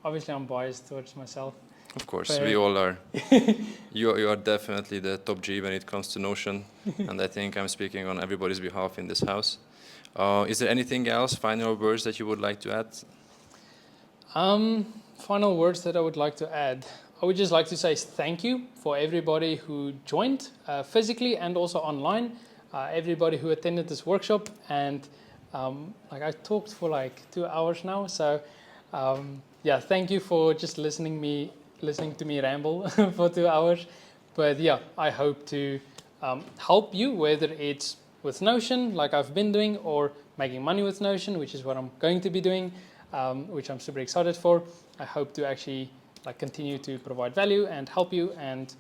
obviously I'm biased towards myself. Of course, but, we all are. You are definitely the top G when it comes to Notion, and I think I'm speaking on everybody's behalf in this house. Is there anything else, final words that you would like to add? Final words that I would like to add. I would just like to say thank you for everybody who joined physically and also online. Everybody who attended this workshop, and I talked for 2 hours now. So yeah, thank you for just listening to me ramble for 2 hours. But yeah, I hope to help you, whether it's with Notion, like I've been doing, or making money with Notion, which is what I'm going to be doing, which I'm super excited for. I hope to actually continue to provide value and help you, and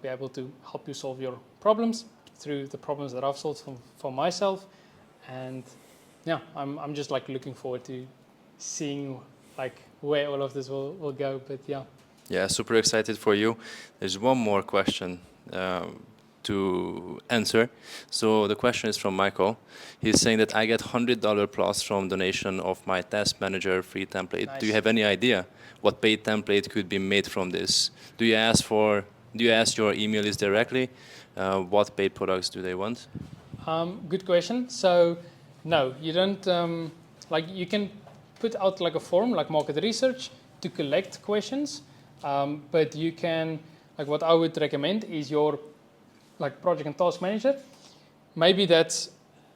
be able to help you solve your problems through the problems that I've solved for myself. And yeah, I'm just looking forward to seeing where all of this will go. But yeah, super excited for you. There's one more question to answer. So the question is from Michael. He's saying that I get $100 plus from donation of my task manager free template. Nice. Do you have any idea what paid template could be made from this? Do you ask your email list directly? What paid products do they want? Good question. So no, you don't. You can put out a form market research to collect questions, but you can what I would recommend is your project and task manager. Maybe that's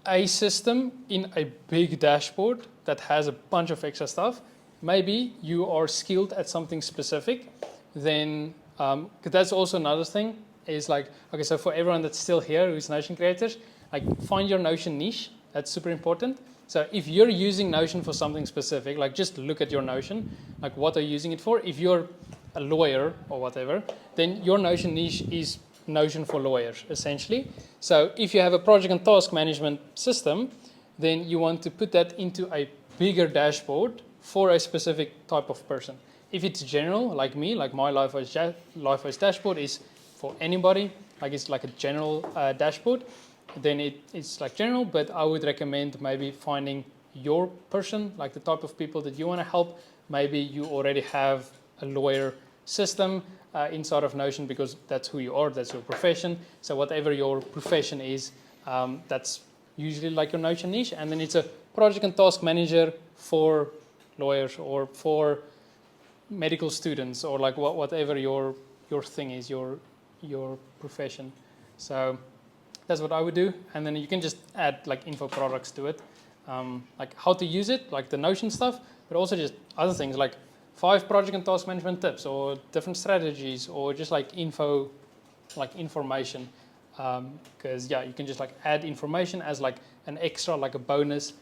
a system in a big dashboard that has a bunch of extra stuff. Maybe you are skilled at something specific. Then 'cause that's also another thing. Is okay, so for everyone that's still here who's Notion creators, find your Notion niche. That's super important. So if you're using Notion for something specific, just look at your Notion, what are you using it for? If you're a lawyer or whatever, then your Notion niche is Notion for lawyers, essentially. So if you have a project and task management system, then you want to put that into a bigger dashboard for a specific type of person. If it's general, like me, my LifeWise dashboard is for anybody, it's a general dashboard, then it's general, but I would recommend maybe finding your person, the type of people that you want to help. Maybe you already have a lawyer system inside of Notion because that's who you are, that's your profession. So whatever your profession is, that's usually your Notion niche. And then it's a project and task manager for lawyers or for medical students, or whatever your thing is, your profession. So that's what I would do, and then you can just add info products to it. like how to use it, like the Notion stuff, but also just other things like 5 project and task management tips, or different strategies, or just like information. Because yeah, you can just like add information as like an extra, like a bonus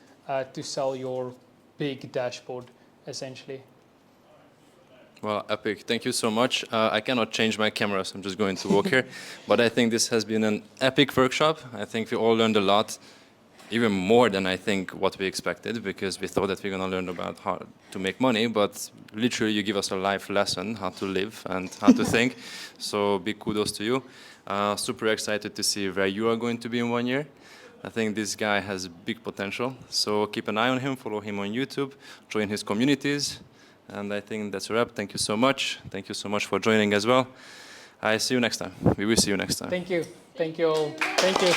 to sell your big dashboard, essentially. Well, epic. Thank you so much. I cannot change my camera, so I'm just going to walk here. But I think this has been an epic workshop. I think we all learned a lot, even more than I think what we expected, because we thought that we're going to learn about how to make money, but literally you give us a life lesson, how to live and how to think. So big kudos to you. Super excited to see where you are going to be in 1 year. I think this guy has big potential. So keep an eye on him, follow him on YouTube, join his communities. And I think that's a wrap. Thank you so much. Thank you so much for joining as well. I see you next time. We will see you next time. Thank you. Thank you all. Thank you.